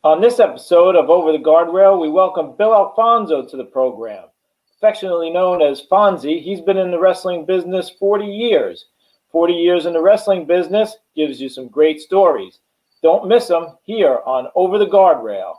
On this episode of Over the Guardrail, we welcome Bill Alfonso to the program. Affectionately known as Fonzie, he's been in the wrestling business 40 years. 40 years in the wrestling business gives you some great stories. Don't miss them here on Over the Guardrail.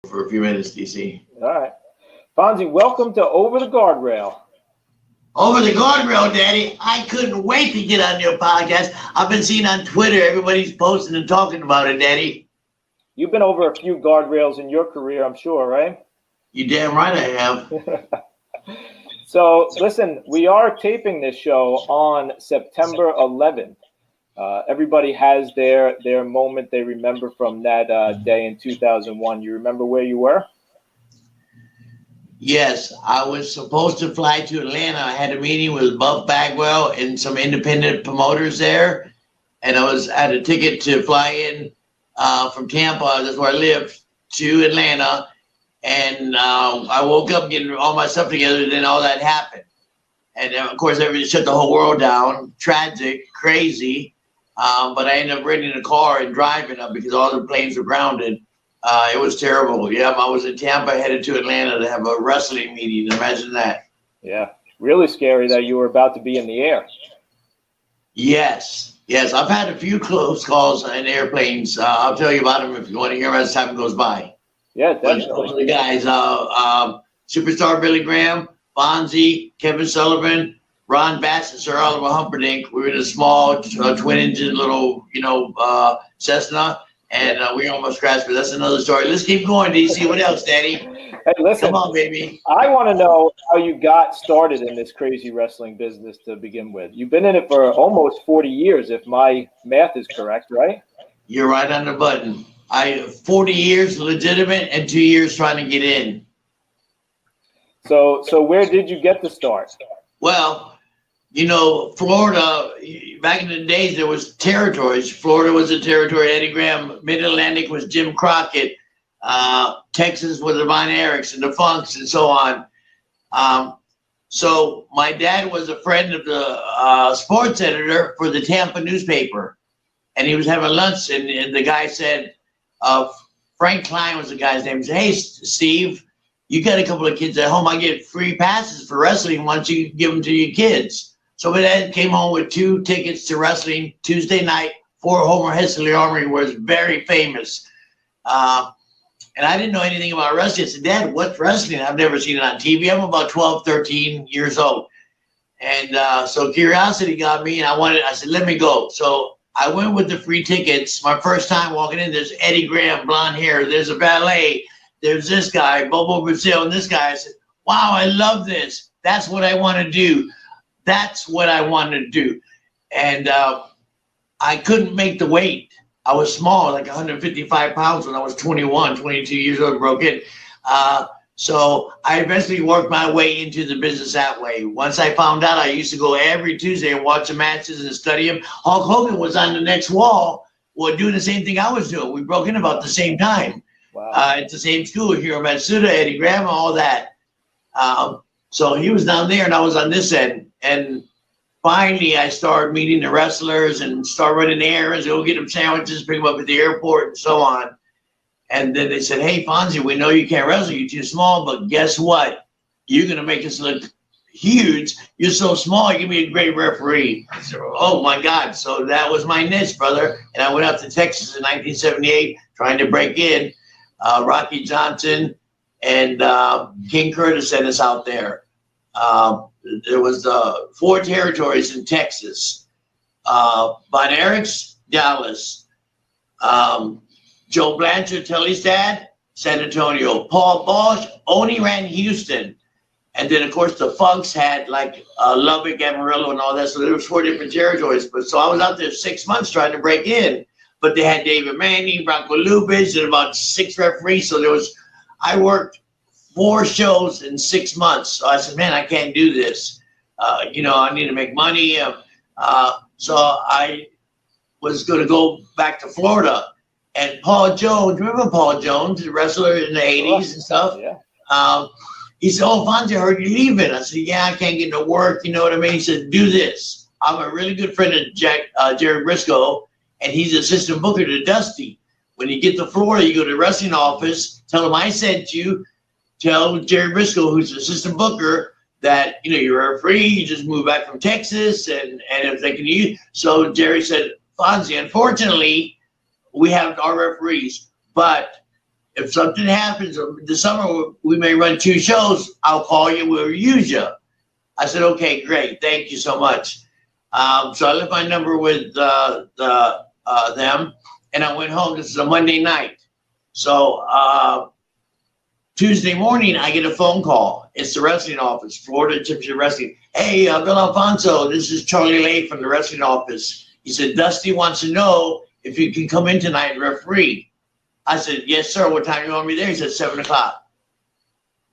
For a few minutes, DC. All right. Fonzie, welcome to Over the Guardrail. Over the Guardrail, Daddy. I couldn't wait to get on your podcast. I've been seeing on Twitter, everybody's posting and talking about it, Daddy. You've been over a few guardrails in your career, I'm sure, right? You damn right I have. So, listen, we are taping this show on September 11th. Everybody has their moment they remember from that day in 2001. You remember where you were? Yes, I was supposed to fly to Atlanta. I had a meeting with Buff Bagwell and some independent promoters there, and I had a ticket to fly in from Tampa, that's where I live, to Atlanta. And I woke up getting all my stuff together, and then all that happened. And of course, everybody shut the whole world down. Tragic, crazy. But I ended up renting a car and driving up because all the planes were grounded. It was terrible. Yeah, I was in Tampa, headed to Atlanta to have a wrestling meeting. Imagine that. Yeah, really scary that you were about to be in the air. Yes. I've had a few close calls in airplanes. I'll tell you about them if you want to hear them as time goes by. Yeah, definitely. Those are the guys, Superstar Billy Graham, Fonzie, Kevin Sullivan, Ron Bass, and Sir Oliver Humperdinck. We were in a small twin-engine little, Cessna, and we almost crashed, but that's another story. Let's keep going, DC. What else, Daddy? Hey, listen. Come on, baby. I want to know how you got started in this crazy wrestling business to begin with. You've been in it for almost 40 years, if my math is correct, right? You're right on the button. 40 years legitimate and 2 years trying to get in. So where did you get the start? Well, Florida, back in the days, there was territories. Florida was a territory, Eddie Graham. Mid-Atlantic was Jim Crockett. Texas was the Von Erichs and the Funks and so on. So my dad was a friend of the sports editor for the Tampa newspaper. And he was having lunch, and the guy said, Frank Klein was the guy's name. He said, "Hey, Steve, you got a couple of kids at home. I get free passes for wrestling. Why don't you give them to your kids?" So my dad came home with 2 tickets to wrestling Tuesday night. Fort Homer Hesley Armory was very famous. And I didn't know anything about wrestling. I said, "Dad, what's wrestling? I've never seen it on TV." I'm about 12, 13 years old. And so curiosity got me, and I said, "Let me go." So I went with the free tickets. My first time walking in, there's Eddie Graham, blonde hair. There's a valet. There's this guy, Bobo Brazil, and this guy. I said, "Wow, I love this. That's what I want to do. That's what I want to do." And I couldn't make the weight. I was small, like 155 pounds when I was 21, 22 years old, broke in. So I eventually worked my way into the business that way. Once I found out, I used to go every Tuesday and watch the matches and study them. Hulk Hogan was on the next wall, doing the same thing I was doing. We broke in about the same time. Wow. At the same school, Hiro Matsuda, Eddie Graham, all that. So he was down there and I was on this end. And finally, I started meeting the wrestlers and start running errands, go get them sandwiches, bring them up at the airport and so on. And then they said, hey, Fonzie, we know you can't wrestle. You're too small, but guess what? You're going to make us look huge. You're so small. You can be a great referee. I said, oh, my God. So that was my niche, brother. And I went out to Texas in 1978 trying to break in. Rocky Johnson and King Curtis sent us out there. There was 4 territories in Texas. Von Erichs, Dallas. Joe Blanchard, Telly's dad, San Antonio. Paul Bosch only ran Houston. And then, of course, the Funks had like Lubbock, Amarillo, and all that. So there was 4 different territories. But so I was out there 6 months trying to break in. But they had David Manning, Bronco Lubitsch, and about 6 referees. So I worked 4 shows in 6 months. So I said, man, I can't do this. I need to make money. So I was going to go back to Florida. And Paul Jones, remember Paul Jones, the wrestler in the 80s and stuff? Yeah. He said, oh, Fonzie, I heard you leaving. I said, yeah, I can't get no work. You know what I mean? He said, do this. I'm a really good friend of Jerry Briscoe, and he's assistant booker to Dusty. When you get to Florida, you go to the wrestling office, tell him I sent you, tell Jerry Briscoe, who's the assistant booker, that, you're a referee, you just moved back from Texas, and if they can use. So Jerry said, Fonzie, unfortunately, we have our referees, but if something happens this summer, we may run 2 shows. I'll call you. We'll use you. I said, okay, great. Thank you so much. So I left my number with them, and I went home. This is a Monday night. So Tuesday morning, I get a phone call. It's the wrestling office, Florida Championship Wrestling. Hey, Bill Alfonso, this is Charlie Lay from the wrestling office. He said, Dusty wants to know if you can come in tonight and referee. I said, yes, sir. What time you want me there? He said, 7 o'clock.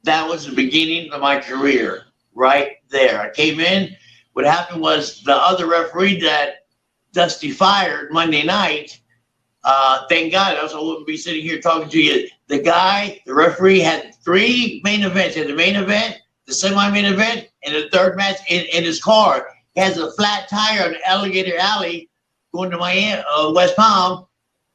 That was the beginning of my career right there. I came in. What happened was the other referee that Dusty fired Monday night, thank God, else I wouldn't be sitting here talking to you. The referee had 3 main events. He had the main event, the semi-main event, and the third match in his car. He has a flat tire on Alligator Alley going to Miami, West Palm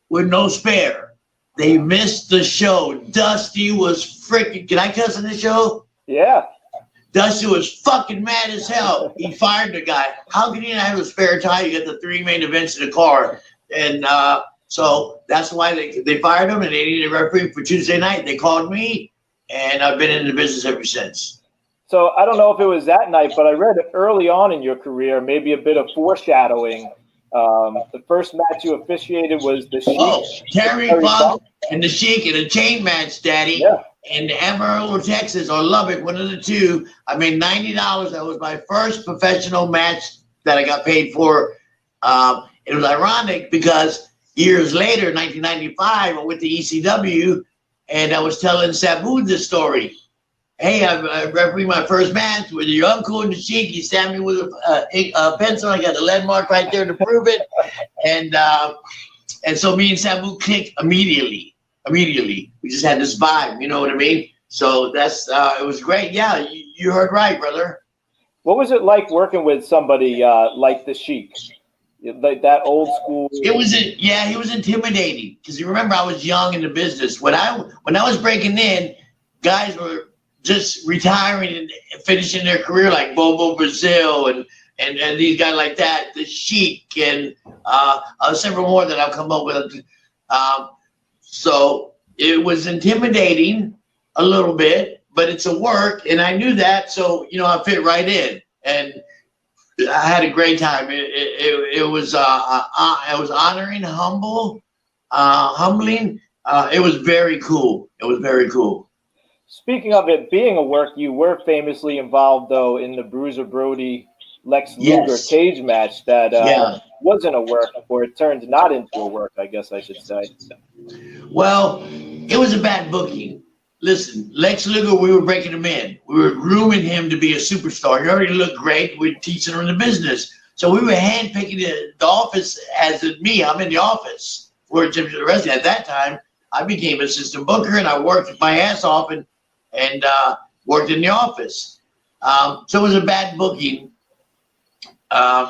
with no spare. They missed the show. Dusty was freaking, can I cuss on this show? Yeah. Dusty was fucking mad as hell. He fired the guy. How can you not have a spare tire? You got the 3 main events in the car. And so that's why they fired him, and they needed a referee for Tuesday night. They called me, and I've been in the business ever since. So I don't know if it was that night, but I read early on in your career, maybe a bit of foreshadowing. The first match you officiated was the Sheik. Oh, Terry Funk and the Sheik in a chain match, Daddy. Yeah. In Amarillo, Texas, or Lubbock, one of the 2. I made $90. That was my first professional match that I got paid for. It was ironic because years later, 1995, I went to ECW, and I was telling Sabu this story. Hey, I refereed my first match with your uncle and the Sheik. He stabbed me with a pencil. I got the lead mark right there to prove it. And so me and Sabu clicked immediately. We just had this vibe, you know what I mean? So that's it was great. Yeah, you heard right, brother. What was it like working with somebody like the Sheik? Like that old school. He was intimidating because you remember I was young in the business. When I was breaking in, guys were just retiring and finishing their career like Bobo Brazil and these guys like that, the Sheik and several more that I've come up with. So it was intimidating a little bit, but it's a work, and I knew that, so I fit right in, and I had a great time. It was honoring, humbling. It was very cool. Speaking of it being a work, you were famously involved, though, in the Bruiser Brody Lex Luger cage match that wasn't a work, or it turned not into a work, I guess I should say. Well, it was a bad booking. Listen, Lex Luger, we were breaking him in. We were grooming him to be a superstar. He already looked great. We were teaching him the business. So we were handpicking the office as in me. I'm in the office for Jim Wrestling. At that time, I became assistant booker, and I worked my ass off and worked in the office. So it was a bad booking.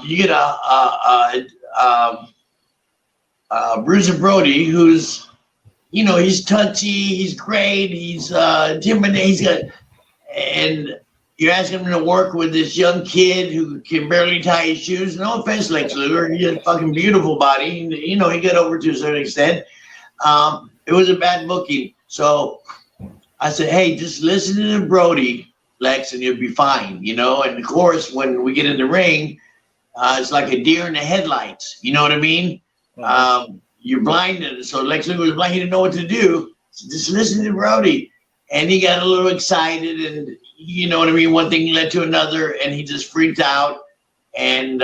You get a Bruiser Brody, who's he's touchy, he's great, he's intimidating, and you're asking him to work with this young kid who can barely tie his shoes. No offense, Lex Luger, he has a fucking beautiful body. He got over to a certain extent. It was a bad booking. So I said, hey, just listen to Brody, Lex, and you'll be fine, And of course, when we get in the ring, it's like a deer in the headlights. You know what I mean? You're blinded. So Lex Luger was blind. He didn't know what to do. So just listen to Brody. And he got a little excited, and you know what I mean? One thing led to another, and he just freaked out. And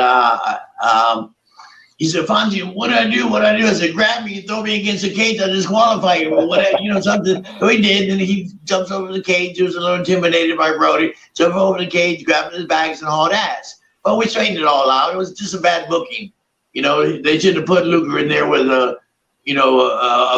he said, Fonzie, what do I do? What do I do? I said, grab me and throw me against the cage. I'll disqualify you or whatever, something. So he did, and he jumps over the cage. He was a little intimidated by Brody. Jumped over the cage, grabbing his bags and hauled ass. But we straightened it all out. It was just a bad booking. They shouldn't have put Luger in there with a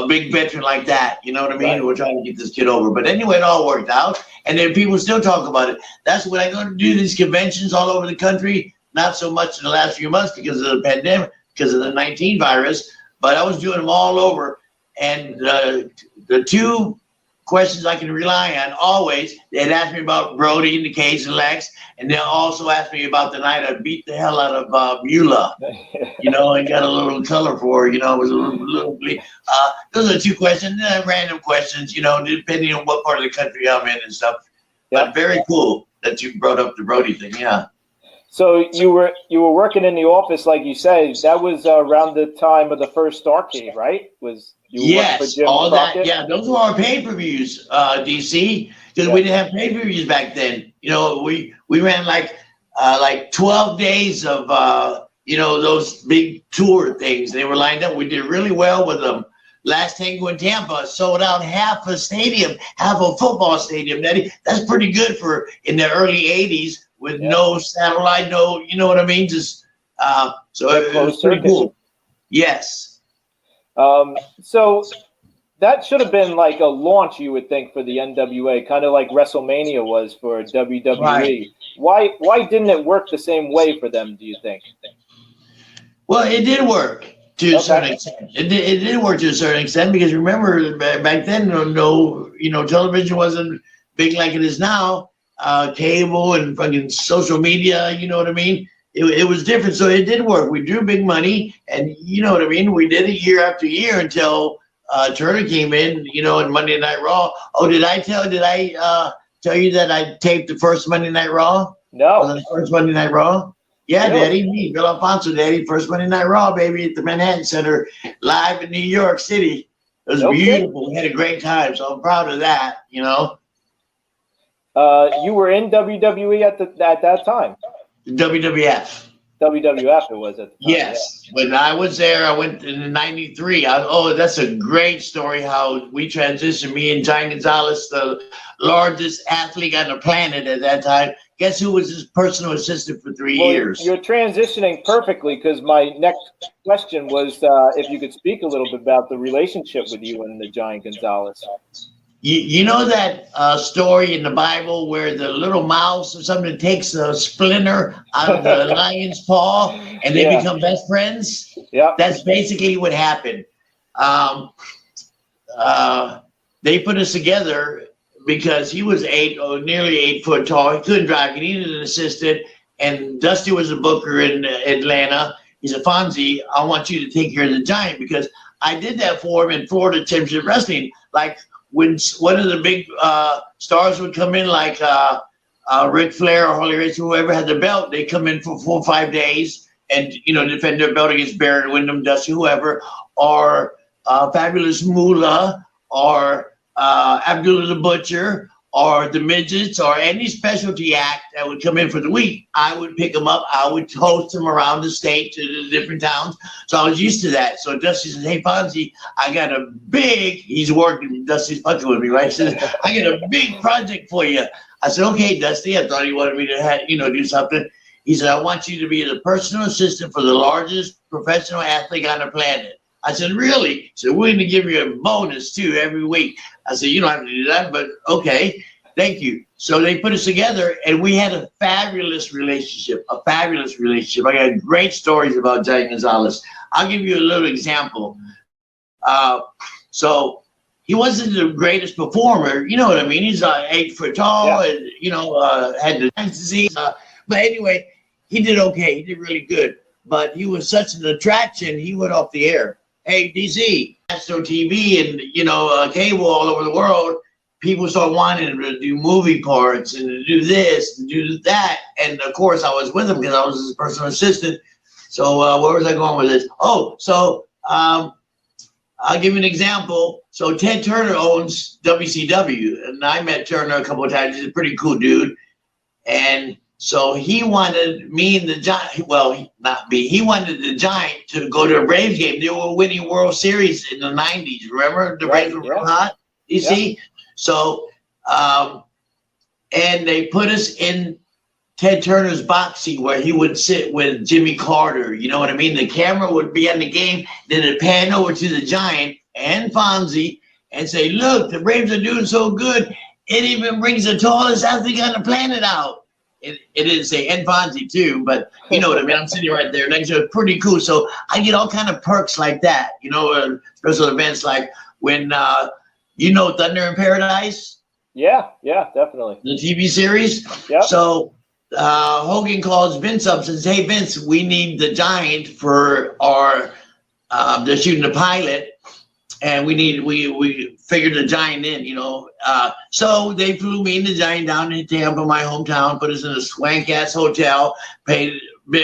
big veteran like that. You know what I mean? Right. We're trying to get this kid over. But anyway, it all worked out. And then people still talk about it. That's when I go to do these conventions all over the country. Not so much in the last few months because of the pandemic, because of the 19 virus. But I was doing them all over. And the two questions I can rely on always, they'd ask me about Brody and the cage and Lex. And they'll also ask me about the night I beat the hell out of Mula. And got a little color for her, it was a little bleak. Those are two questions, random questions, depending on what part of the country I'm in and stuff. But very cool that you brought up the Brody thing, yeah. So you were working in the office, like you said. That was around the time of the first Starcade, right? Yes, all that. Yeah, those were our pay-per-views, DC, because we didn't have pay-per-views back then. We ran like 12 days of those big tour things. They were lined up. We did really well with them. Last Tango in Tampa sold out half a stadium, half a football stadium. That's pretty good for in the early 80s with no satellite, you know what I mean? Just so it was pretty cool. Yes. So that should have been like a launch, you would think, for the NWA, kind of like WrestleMania was for WWE. Right. Why didn't it work the same way for them, do you think? Well, it did work to a certain extent. It did work to a certain extent because remember back then, television wasn't big like it is now. Cable and fucking social media, you know what I mean? It was different, so it did work. We drew big money, and you know what I mean? We did it year after year until Turner came in, and Monday Night Raw. Oh, did I tell you that I taped the first Monday Night Raw? No. The first Monday Night Raw? Yeah, no. Daddy, me, Bill Alfonso, Daddy, first Monday Night Raw, baby, at the Manhattan Center, live in New York City. It was beautiful. We had a great time, so I'm proud of that, You were in WWE at that time? WWF. WWF it was at the time. Yes. Yeah. When I was there, I went in '93. That's a great story how we transitioned, me and Giant Gonzalez, the largest athlete on the planet at that time. Guess who was his personal assistant for 3 years? You're transitioning perfectly because my next question was if you could speak a little bit about the relationship with you and the Giant Gonzalez. You know that story in the Bible where the little mouse or something takes a splinter out of the lion's paw and they become best friends? Yeah. That's basically what happened. They put us together because he was nearly 8 foot tall. He couldn't drive. He needed an assistant. And Dusty was a booker in Atlanta. He said, Fonzie, I want you to take care of the Giant because I did that for him in Florida Championship Wrestling. Like, when one of the big stars would come in, like Ric Flair or Harley Race, whoever had the belt, they come in for 4 or 5 days and defend their belt against Barrett, Windham, Dusty, whoever, or Fabulous Moolah, or Abdullah the Butcher, or the Midgets, or any specialty act that would come in for the week. I would pick them up. I would host them around the state to the different towns. So I was used to that. So Dusty says, hey, Fonzie, I got a big, he's working, Dusty's fucking with me, right? He says, I got a big project for you. I said, okay, Dusty. I thought he wanted me to do something. He said, I want you to be the personal assistant for the largest professional athlete on the planet. I said, really? He said, we're going to give you a bonus, too, every week. I said, you don't have to do that, but okay. Thank you. So they put us together, and we had a fabulous relationship, I got great stories about Giant Gonzalez. I'll give you a little example. So he wasn't the greatest performer. You know what I mean? He's 8 foot tall, Yeah. and had the disease. But anyway, he did okay. He did really good. But he was such an attraction. He went off the air. Hey, DC, Astro TV, and cable all over the world. People start wanting him to do movie parts and to do this and do that. And of course, I was with him because I was his personal assistant. So where was I going with this? Oh, so I'll give you an example. So Ted Turner owns WCW, and I met Turner a couple of times. He's a pretty cool dude. And so he wanted me and the Giant, well, not me, he wanted the Giant to go to a Braves game. They were winning World Series in the 90s. Remember? The Braves were real hot, you see? So, and they put us in Ted Turner's box seat where he would sit with Jimmy Carter. You know what I mean? The camera would be on the game, then it'd pan over to the Giant and Fonzie and say, look, the Braves are doing so good. It even brings the tallest athlete on the planet out. It didn't say, and Fonzie too, but you know what I mean? I'm sitting right there next to it. Pretty cool. So I get all kind of perks like that, special events like when, Thunder in Paradise? Yeah, definitely. The TV series? Yeah. So Hogan calls Vince up and says, hey, Vince, we need the Giant for our, they're shooting the pilot. And we figured the Giant in, So they flew me and the Giant down to Tampa, my hometown, put us in a swank ass hotel, paid.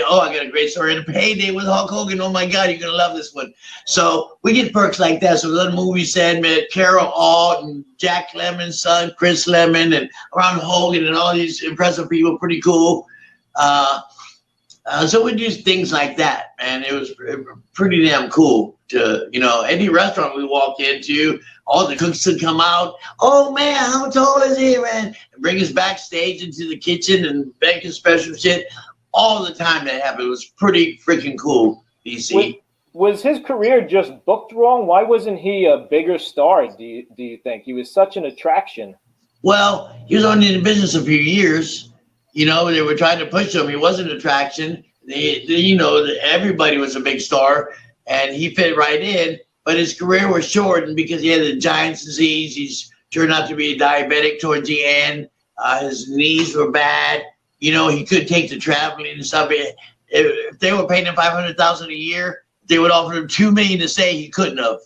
Oh, I got a great story. And a payday with Hulk Hogan. Oh my God, you're gonna love this one. So we get perks like that. So the movie said, met Carol Alt and Jack Lemon's son, Chris Lemon, and around Hogan and all these impressive people, pretty cool. So we do things like that, man. It was pretty damn cool to, any restaurant we walk into, all the cooks would come out. Oh man, how tall is he, man? And bring us backstage into the kitchen and make us special shit. All the time that happened. It was pretty freaking cool, DC. Was his career just booked wrong? Why wasn't he a bigger star, do you think? He was such an attraction. Well, he was only in the business a few years. They were trying to push him. He was an attraction. Everybody was a big star, and he fit right in. But his career was shortened because he had the Giant's disease. He's turned out to be diabetic towards the end. His knees were bad. He could take the traveling and stuff. If they were paying him $500,000 a year, they would offer him $2 million to say he couldn't have.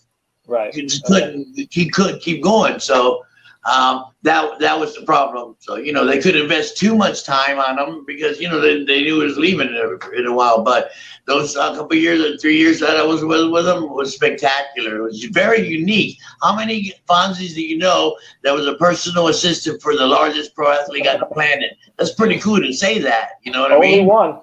Right. He just couldn't. He could keep going. So that was the problem. So they could invest too much time on him because they knew he was leaving in a while. But those couple years or 3 years that I was with him was spectacular. It was very unique. How many Fonzies do you know that was a personal assistant for the largest pro athlete on the planet? That's pretty cool to say that. You know what I mean? Only one.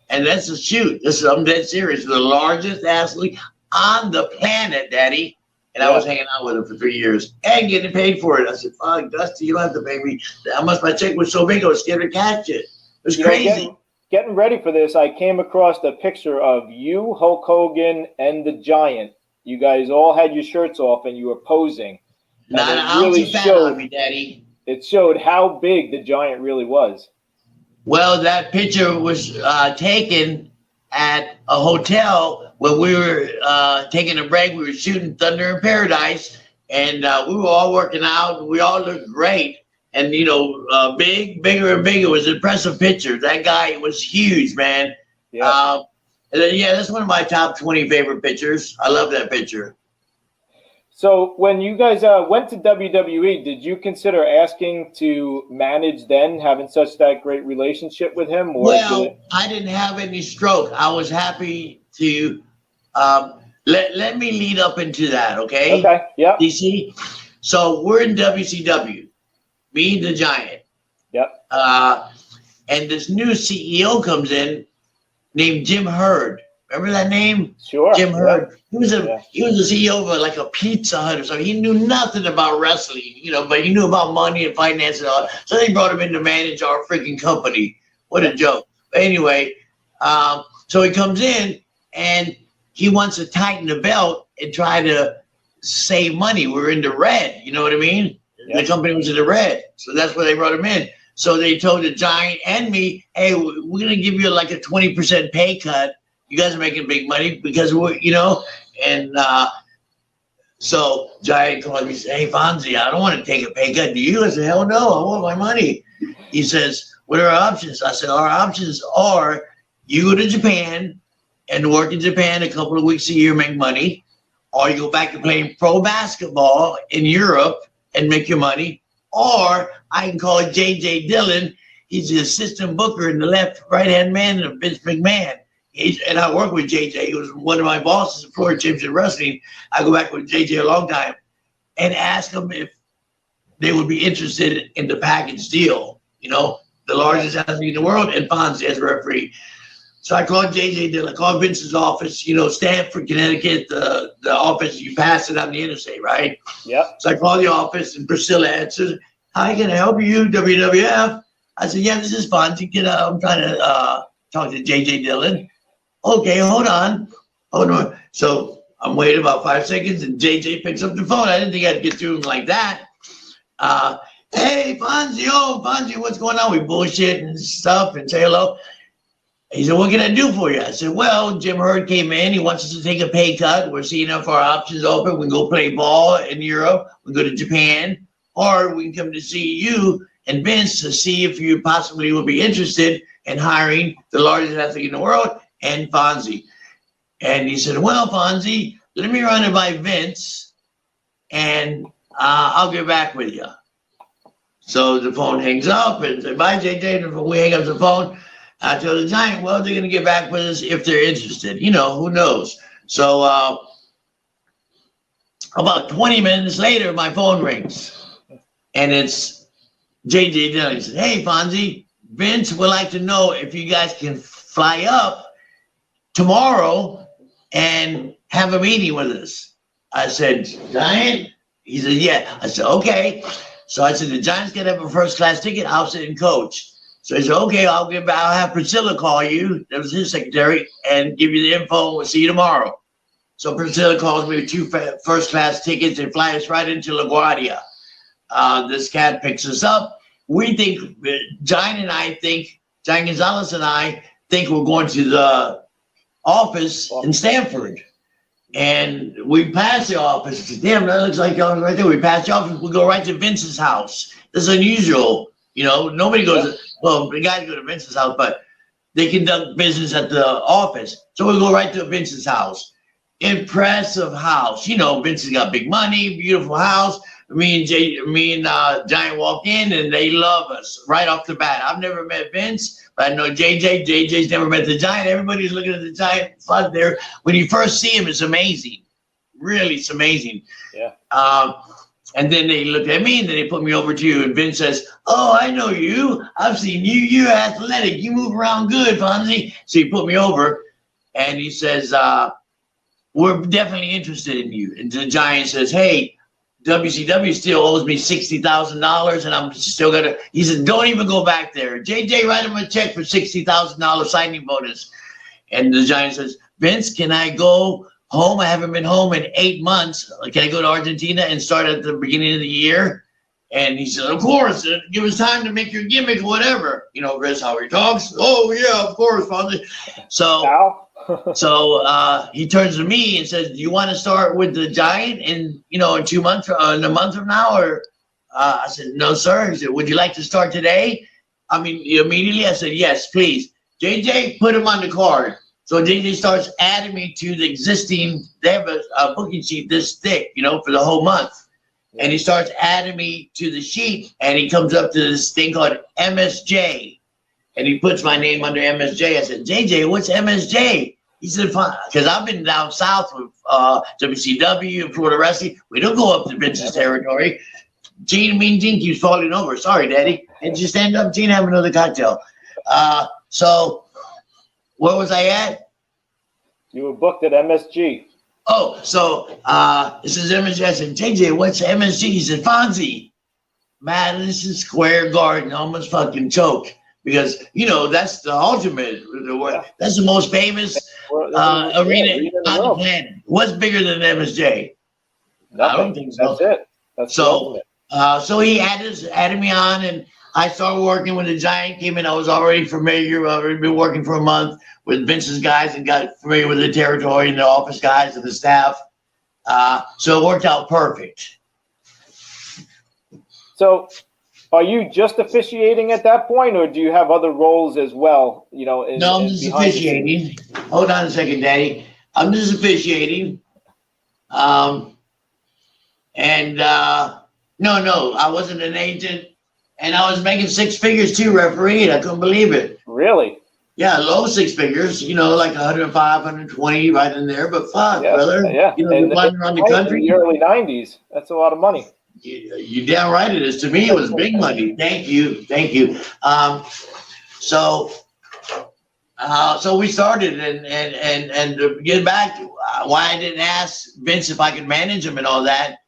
And that's a shoot. I'm dead serious. The largest athlete on the planet, Daddy. And I was hanging out with him for 3 years and getting paid for it. I said, fuck, Dusty, you don't have to pay me. How much my check was so big, I was scared to catch it. It was crazy. Getting ready for this, I came across a picture of you, Hulk Hogan, and the Giant. You guys all had your shirts off and you were posing. Not an ounce of fat on me, Daddy. It showed how big the Giant really was. Well, that picture was taken at a hotel when we were taking a break. We were shooting Thunder in Paradise, and we were all working out. We all looked great. And, bigger and bigger. It was an impressive picture. That guy was huge, man. Yeah. That's one of my top 20 favorite pictures. I love that picture. So when you guys went to WWE, did you consider asking to manage then, having that great relationship with him? Or I didn't have any stroke. I was happy to let me lead up into that, okay? Okay, yeah. DC? So we're in WCW, me and the Giant. Yep. And this new CEO comes in named Jim Herd. Remember that name? Sure. Jim Herd. He was the CEO of like a Pizza Hut or something. He knew nothing about wrestling, but he knew about money and finance and all. So they brought him in to manage our freaking company. What a joke. But anyway, so he comes in and he wants to tighten the belt and try to save money. We're in the red. You know what I mean? Yep. The company was in the red. So that's why they brought him in. So they told the Giant and me, hey, we're going to give you like a 20% pay cut. You guys are making big money because we're, and So Giant called me and said, hey, Fonzie, I don't want to take a pay cut. Do you? I said, hell no, I want my money. He says, what are our options? I said, our options are you go to Japan and work in Japan a couple of weeks a year, make money, or you go back to playing pro basketball in Europe and make your money, or I can call J.J. Dillon. He's the assistant booker and the right-hand man of Vince McMahon. And I work with JJ. He was one of my bosses at Florida Championship Wrestling. I go back with JJ a long time and ask them if they would be interested in the package deal. You know, the largest athlete in the world and Fonzie as referee. So I called JJ Dillon. I called Vince's office, you know, Stamford, Connecticut, the office. You pass it on the interstate, right? Yep. So I called the office and Priscilla answered, hi, can I help you, WWF? I said, yeah, this is Fonzie. I'm trying to talk to JJ Dillon. Okay, hold on. So I'm waiting about 5 seconds, and JJ picks up the phone. I didn't think I'd get through him like that. Hey, Fonzie, what's going on? We bullshit and stuff and say hello. He said, what can I do for you? I said, well, Jim Hurd came in. He wants us to take a pay cut. We're seeing if our options open. We can go play ball in Europe. We can go to Japan. Or we can come to see you and Vince to see if you possibly would be interested in hiring the largest athlete in the world and Fonzie. And he said, well, Fonzie, let me run it by Vince and I'll get back with you. So the phone hangs up and said, bye, JJ. And we hang up the phone. I told the Giant, well, they're going to get back with us if they're interested. You know, who knows? So about 20 minutes later, my phone rings and it's JJ Dillon. He said, hey, Fonzie, Vince would like to know if you guys can fly up tomorrow and have a meeting with us. I said, Giant? He said, yeah. I said, okay. So I said, the Giant's going to have a first class ticket. I'll sit and coach. So he said, okay, I'll have Priscilla call you. That was his secretary, and give you the info. We'll see you tomorrow. So Priscilla calls me with 2 first class tickets and fly us right into LaGuardia. This cat picks us up. We think, Giant Gonzalez and I think we're going to the office in Stamford. And we pass the office. Damn, that looks like y'all right there. We pass the office. We go right to Vince's house. This is unusual. You know, nobody goes, well, the guys go to Vince's house, but they conduct business at the office. So we go right to Vince's house. Impressive house. You know, Vince has got big money, beautiful house. Me and Giant walk in and they love us right off the bat. I've never met Vince, but I know JJ. JJ's never met the Giant. Everybody's looking at the Giant spot there. When you first see him, it's amazing. Really, it's amazing. Yeah. And then they look at me and then they put me over to you. And Vince says, oh, I know you. I've seen you. You're athletic. You move around good, Fonzie. So he put me over and he says, we're definitely interested in you. And the Giant says, hey, WCW still owes me $60,000 and I'm still gonna, he said, don't even go back there. JJ, write him a check for $60,000 signing bonus. And the Giant says, Vince, can I go home? I haven't been home in 8 months. Can I go to Argentina and start at the beginning of the year? And he said, of course, give us time to make your gimmick, whatever. You know, Chris, how he talks. Oh yeah, of course, Fonzie. So he turns to me and says, do you want to start with the Giant in, you know, in 2 months, in a month from now? Or I said, no, sir. He said, would you like to start today? I mean, immediately I said, yes, please. JJ, put him on the card. So JJ starts adding me to the existing, they have a booking sheet this thick, you know, for the whole month. And he starts adding me to the sheet and he comes up to this thing called MSJ. And he puts my name under MSJ. I said, JJ, what's MSJ? He said, because I've been down south with WCW and Florida Wrestling. We don't go up to Vince's territory. Gene keeps falling over. Sorry, Daddy. And just stand up, Gene, have another cocktail. So where was I at? You were booked at MSG. Oh, so this is MSG. I said, JJ, what's MSG? He said, Fonzie, Madison Square Garden. Almost fucking choked. Because, you know, that's the ultimate. That's the most famous arena on the planet. What's bigger than MSJ? Nothing. I don't think so. That's it. That's so he added me on, and I started working when the Giant came in. I was already familiar. I've already been working for a month with Vince's guys and got familiar with the territory and the office guys and the staff. So it worked out perfect. So, are you just officiating at that point, or do you have other roles as well? No, I'm just officiating. Hold on a second, Daddy. I'm just officiating. No, I wasn't an agent, and I was making six figures too, refereeing. I couldn't believe it. Really? Yeah, low six figures, like 105, 120 right in there, but fuck, brother. Yeah. You're flying around the country. In the early 90s, that's a lot of money. You damn right it is. To me, it was big money. Thank you. So we started, and to get back, why I didn't ask Vince if I could manage him and all that,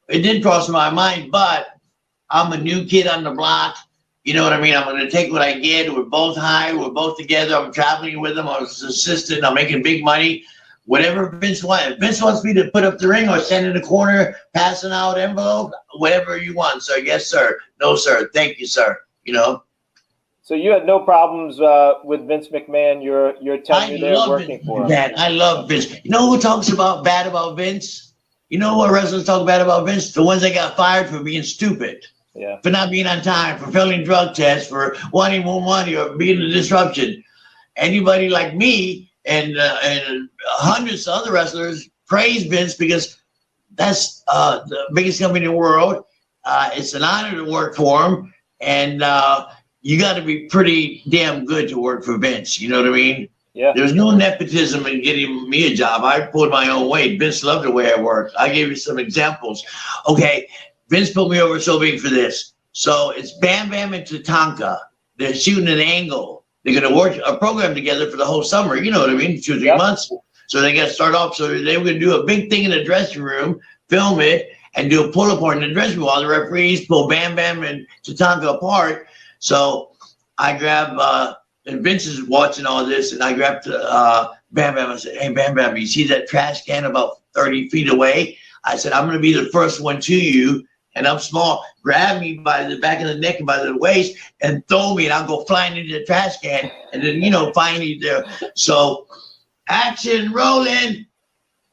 it did cross my mind, but I'm a new kid on the block. You know what I mean? I'm going to take what I get. We're both high. We're both together. I'm traveling with him. I was his assistant. I'm making big money. Whatever Vince wants. If Vince wants me to put up the ring or stand in the corner, passing out envelope, whatever you want, sir. Yes, sir. No, sir. Thank you, sir. So you had no problems with Vince McMahon, your tenure there working for him. I love Vince. You know who talks bad about Vince? You know what wrestlers talk bad about Vince? The ones that got fired for being stupid. Yeah. For not being on time, for failing drug tests, for wanting more money or being a disruption. Anybody like me and hundreds of other wrestlers praise Vince because that's the biggest company in the world. It's an honor to work for him, and you got to be pretty damn good to work for Vince. You know what I mean? Yeah. There's no nepotism in getting me a job. I pulled my own weight. Vince loved the way I worked. I gave you some examples. Okay, Vince put me over so big for this. So it's Bam Bam and Tatanka. They're shooting an angle. They're going to work a program together for the whole summer. You know what I mean? 2 or 3 months. So they got to start off. So they were going to do a big thing in the dressing room, film it, and do a pull-apart in the dressing room while the referees pull Bam Bam and Tatanka apart. So I grabbed, and Vince is watching all this, and I grabbed Bam Bam. I said, hey, Bam Bam, you see that trash can about 30 feet away? I said, I'm going to be the first one to you, and I'm small. Grab me by the back of the neck and by the waist and throw me, and I'll go flying into the trash can. And then, finally there. So action rolling,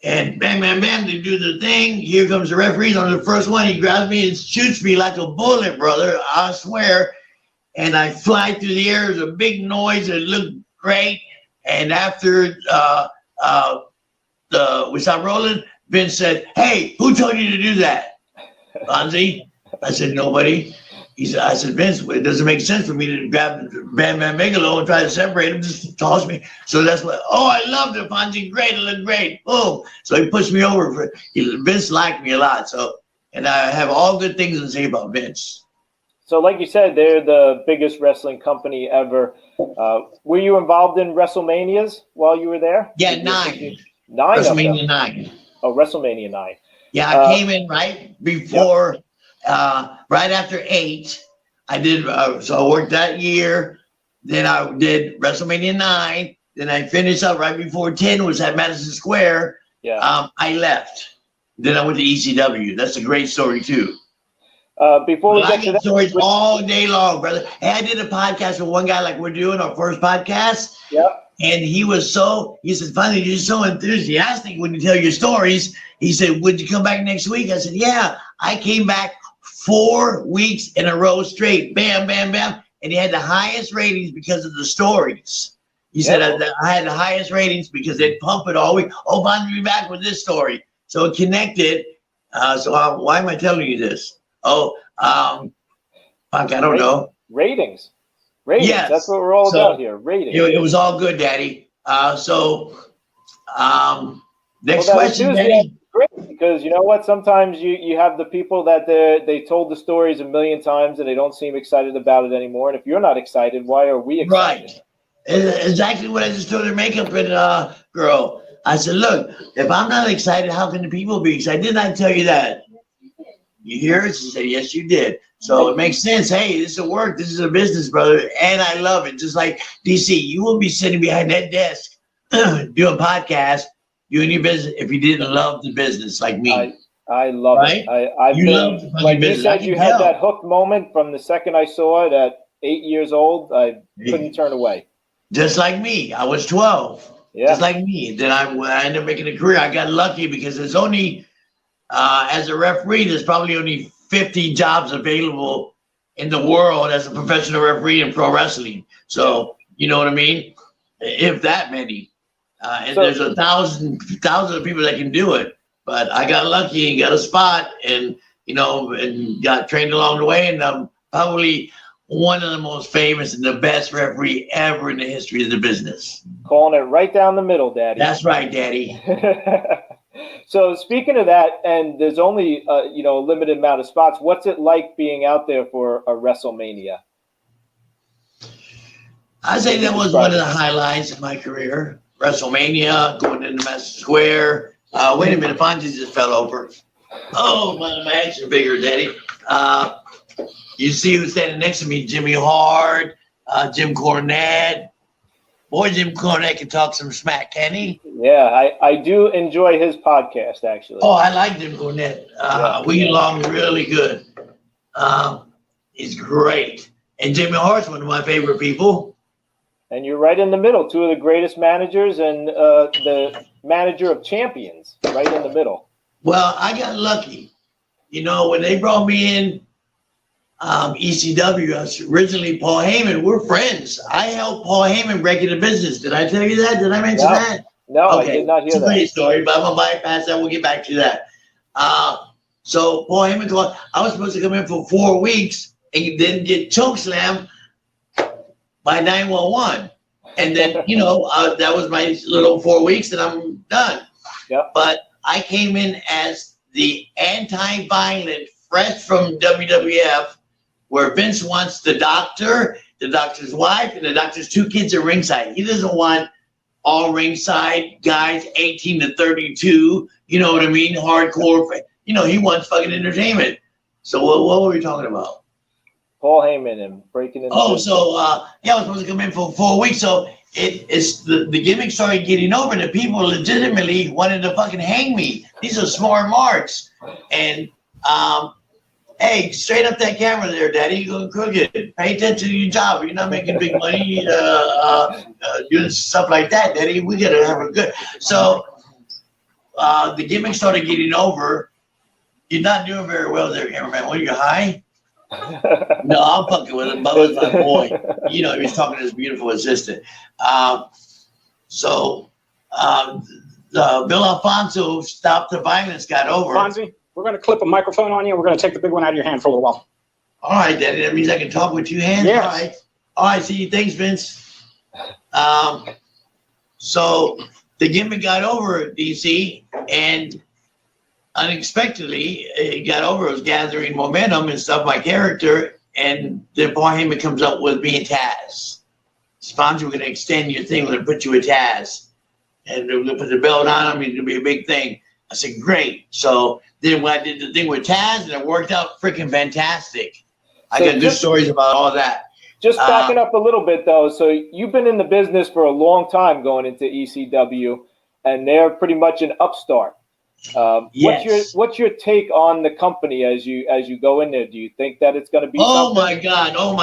and bam, bam, bam, they do the thing. Here comes the referee. On the first one, he grabs me and shoots me like a bullet, brother. I swear. And I fly through the air. There's a big noise. It looked great. And after we stopped rolling, Vince said, hey, who told you to do that? Fonzie? I said, nobody. I said, Vince, it doesn't make sense for me to grab Bam Bam Bigelow and try to separate him. Just toss me. So that's what, I loved it, Fonzie. Great. It looked great. Boom. So he pushed me over. Vince liked me a lot. So, and I have all good things to say about Vince. So like you said, they're the biggest wrestling company ever. Were you involved in WrestleManias while you were there? Yeah, 9. WrestleMania 9. Oh, WrestleMania 9. Yeah, I came in right before, right after 8. I did, so I worked that year. Then I did WrestleMania 9. Then I finished up right before 10 was at Madison Square. Yeah. I left. Then I went to ECW. That's a great story too. Before we get to that, stories all day long, brother. Hey, I did a podcast with one guy like we're doing our first podcast. Yep. And he said, finally, you're so enthusiastic when you tell your stories. He said, would you come back next week? I said, yeah. I came back 4 weeks in a row straight. Bam, bam, bam. And he had the highest ratings because of the stories. He said, I had the highest ratings because they'd pump it all week. Oh, Fonzie, be back with this story. So it connected. Why am I telling you this? I don't know. Ratings. Yes. That's what we're all about here. Ratings. It was all good, Daddy. Next question, Daddy. Great, because you know what? Sometimes you have the people that they told the stories a million times and they don't seem excited about it anymore. And if you're not excited, why are we excited? Right. Exactly what I just told her makeup and girl. I said, look, if I'm not excited, how can the people be excited? Didn't I tell you that? You hear it? She said, yes, you did. So it makes sense. Hey, this is a work. This is a business, brother. And I love it. Just like DC, you wouldn't be sitting behind that desk doing podcasts, doing your business if you didn't love the business like me. I love it. Love the like business. You said, you had that hooked moment from the second I saw it at 8 years old. I couldn't turn away. Just like me. I was 12. just like me. Then I ended up making a career. I got lucky because there's only, as a referee, there's probably only 50 jobs available in the world as a professional referee in pro wrestling. So, you know what I mean? If that many. And there's thousands of people that can do it. But I got lucky and got a spot and, and got trained along the way. And I'm probably one of the most famous and the best referee ever in the history of the business. Calling it right down the middle, Daddy. That's right, Daddy. So speaking of that, and there's only a limited amount of spots. What's it like being out there for a WrestleMania? I say that was one of the highlights of my career. WrestleMania, going into Madison Square. Wait a minute, Fonzie just fell over. Oh, my action figure, Daddy. You see who's standing next to me? Jimmy Hart, Jim Cornette. Boy, Jim Cornette can talk some smack, can he? Yeah, I do enjoy his podcast, actually. Oh, I like Jim Cornette. We get along really good. He's great. And Jimmy Hart's one of my favorite people. And you're right in the middle, two of the greatest managers and the manager of champions, right in the middle. Well, I got lucky. When they brought me in, ECW, originally Paul Heyman, we're friends. I helped Paul Heyman break into business. Did I tell you that? Did I mention that? No, okay. I did not hear that. It's a great story, but I'm going to bypass that. We'll get back to that. So Paul Heyman called. I was supposed to come in for 4 weeks and then get chokeslammed by 911. And then, that was my little 4 weeks and I'm done. Yep. But I came in as the anti-violent, fresh from WWF, where Vince wants the doctor's wife, and the doctor's 2 kids at ringside. He doesn't want all ringside guys 18 to 32, you know what I mean? Hardcore. He wants fucking entertainment. So what were we talking about? Paul Heyman and breaking into. I was supposed to come in for 4 weeks. So it's the gimmick started getting over. The people legitimately wanted to fucking hang me. These are smart marks. And hey, straight up that camera there, Daddy. You're going crooked. Pay attention to your job. You're not making big money doing stuff like that, Daddy. We got to have a good. So the gimmick started getting over. You're not doing very well there, cameraman. What, are you high? No, I'm fucking with him. Bubba's my boy. He was talking to his beautiful assistant. Bill Alfonso stopped the violence, got over. Fonzie, we're going to clip a microphone on you. We're going to take the big one out of your hand for a little while. All right, Daddy. That means I can talk with 2 hands? Yes. All right. See, thanks, Vince. So the gimmick got over, DC, and unexpectedly, it got over. It was gathering momentum and stuff, my character, and then Paul Heyman comes up with being Taz. Fonzie, we're going to extend your thing. We're going to put you with Taz. And we're going to put the belt on him. It's going to be a big thing. I said, great. So then when I did the thing with Taz, and it worked out freaking fantastic. I got good stories about all that. Just backing up a little bit, though. So you've been in the business for a long time going into ECW, and they're pretty much an upstart. Yes. What's your take on the company as you go in there? Do you think that it's going to be? Oh my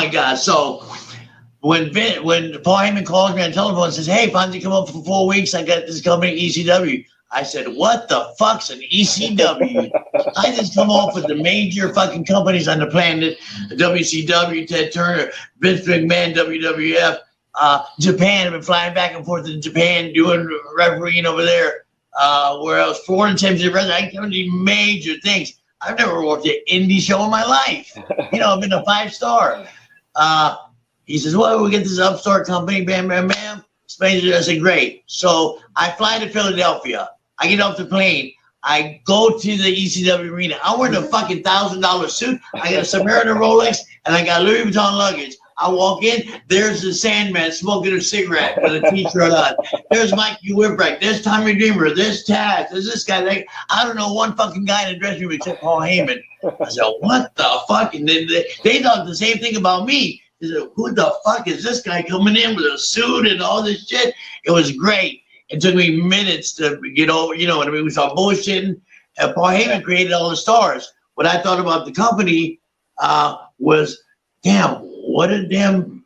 God! So when Paul Heyman calls me on telephone and says, "Hey, Fonzie, come up for 4 weeks. I got this company ECW." I said, "What the fuck's an ECW?" I just come off with the major fucking companies on the planet: WCW, Ted Turner, Vince McMahon, WWF, Japan. I've been flying back and forth to Japan doing refereeing over there. Where I was 4 championship wrestling, I can do major things. I've never worked an indie show in my life. I've been a 5-star. He says, well, we get this upstart company, bam, bam, bam. Explains it. I said, great. So I fly to Philadelphia. I get off the plane. I go to the ECW arena. I'm wearing a fucking $1,000 suit. I got a Submariner Rolex, and I got Louis Vuitton luggage. I walk in, there's the Sandman smoking a cigarette with a t-shirt on. There's Mikey Whipwreck. There's Tommy Dreamer. There's Taz. There's this guy. I don't know one fucking guy in the dressing room except Paul Heyman. I said, what the fuck? And then they thought the same thing about me. They said, who the fuck is this guy coming in with a suit and all this shit? It was great. It took me minutes to get over, you know what I mean? We saw bullshitting. And Paul Heyman created all the stars. What I thought about the company was, damn, what a damn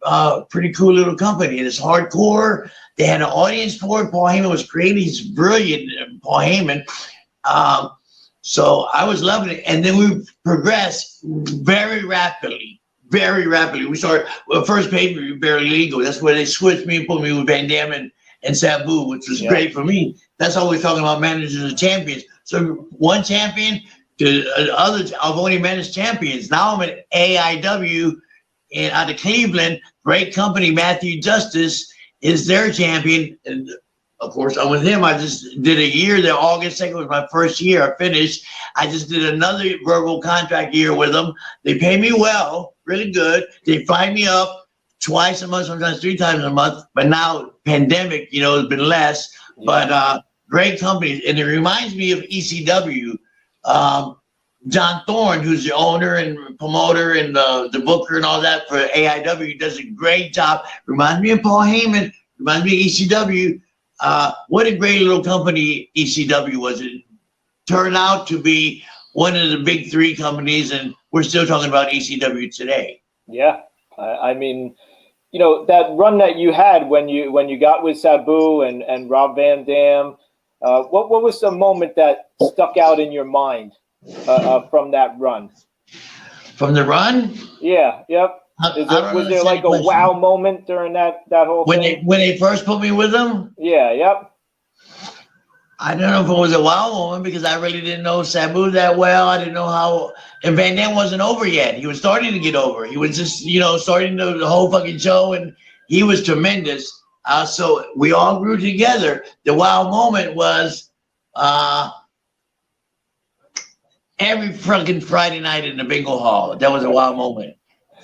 pretty cool little company. And it's hardcore. They had an audience for it. Paul Heyman was creative. He's brilliant, Paul Heyman. So I was loving it. And then we progressed very rapidly. Very rapidly. We started, first pay-per-view, Barely Legal. That's where they switched me and put me with Van Damme and Sabu, which was great for me. That's all we're talking about, managers and champions. So one champion to others. I've only managed champions. Now I'm at AIW out of Cleveland. Great company. Matthew Justice is their champion. And of course, I'm with him. I just did a year there. August 2nd was my first year. I finished. I just did another verbal contract year with them. They pay me well, really good. They fly me up twice a month, sometimes 3 times a month. But now, pandemic, has been less. Yeah. But great company. And it reminds me of ECW. John Thorne, who's the owner and promoter and the booker and all that for AIW, does a great job. Reminds me of Paul Heyman. Reminds me of ECW. What a great little company ECW was. It turned out to be one of the big 3 companies, and we're still talking about ECW today. Yeah, I mean, that run that you had when you got with Sabu and Rob Van Dam, what was the moment that stuck out in your mind from that run? From the run? Yeah. Yep. Was there like a wow moment during that whole thing? When they first put me with them? Yeah, yep. I don't know if it was a wow moment because I really didn't know Sabu that well. I didn't know how, and Van Dam wasn't over yet. He was starting to get over. He was just, starting the whole fucking show, and he was tremendous. So we all grew together. The wow moment was every fucking Friday night in the bingo hall. That was a wow moment.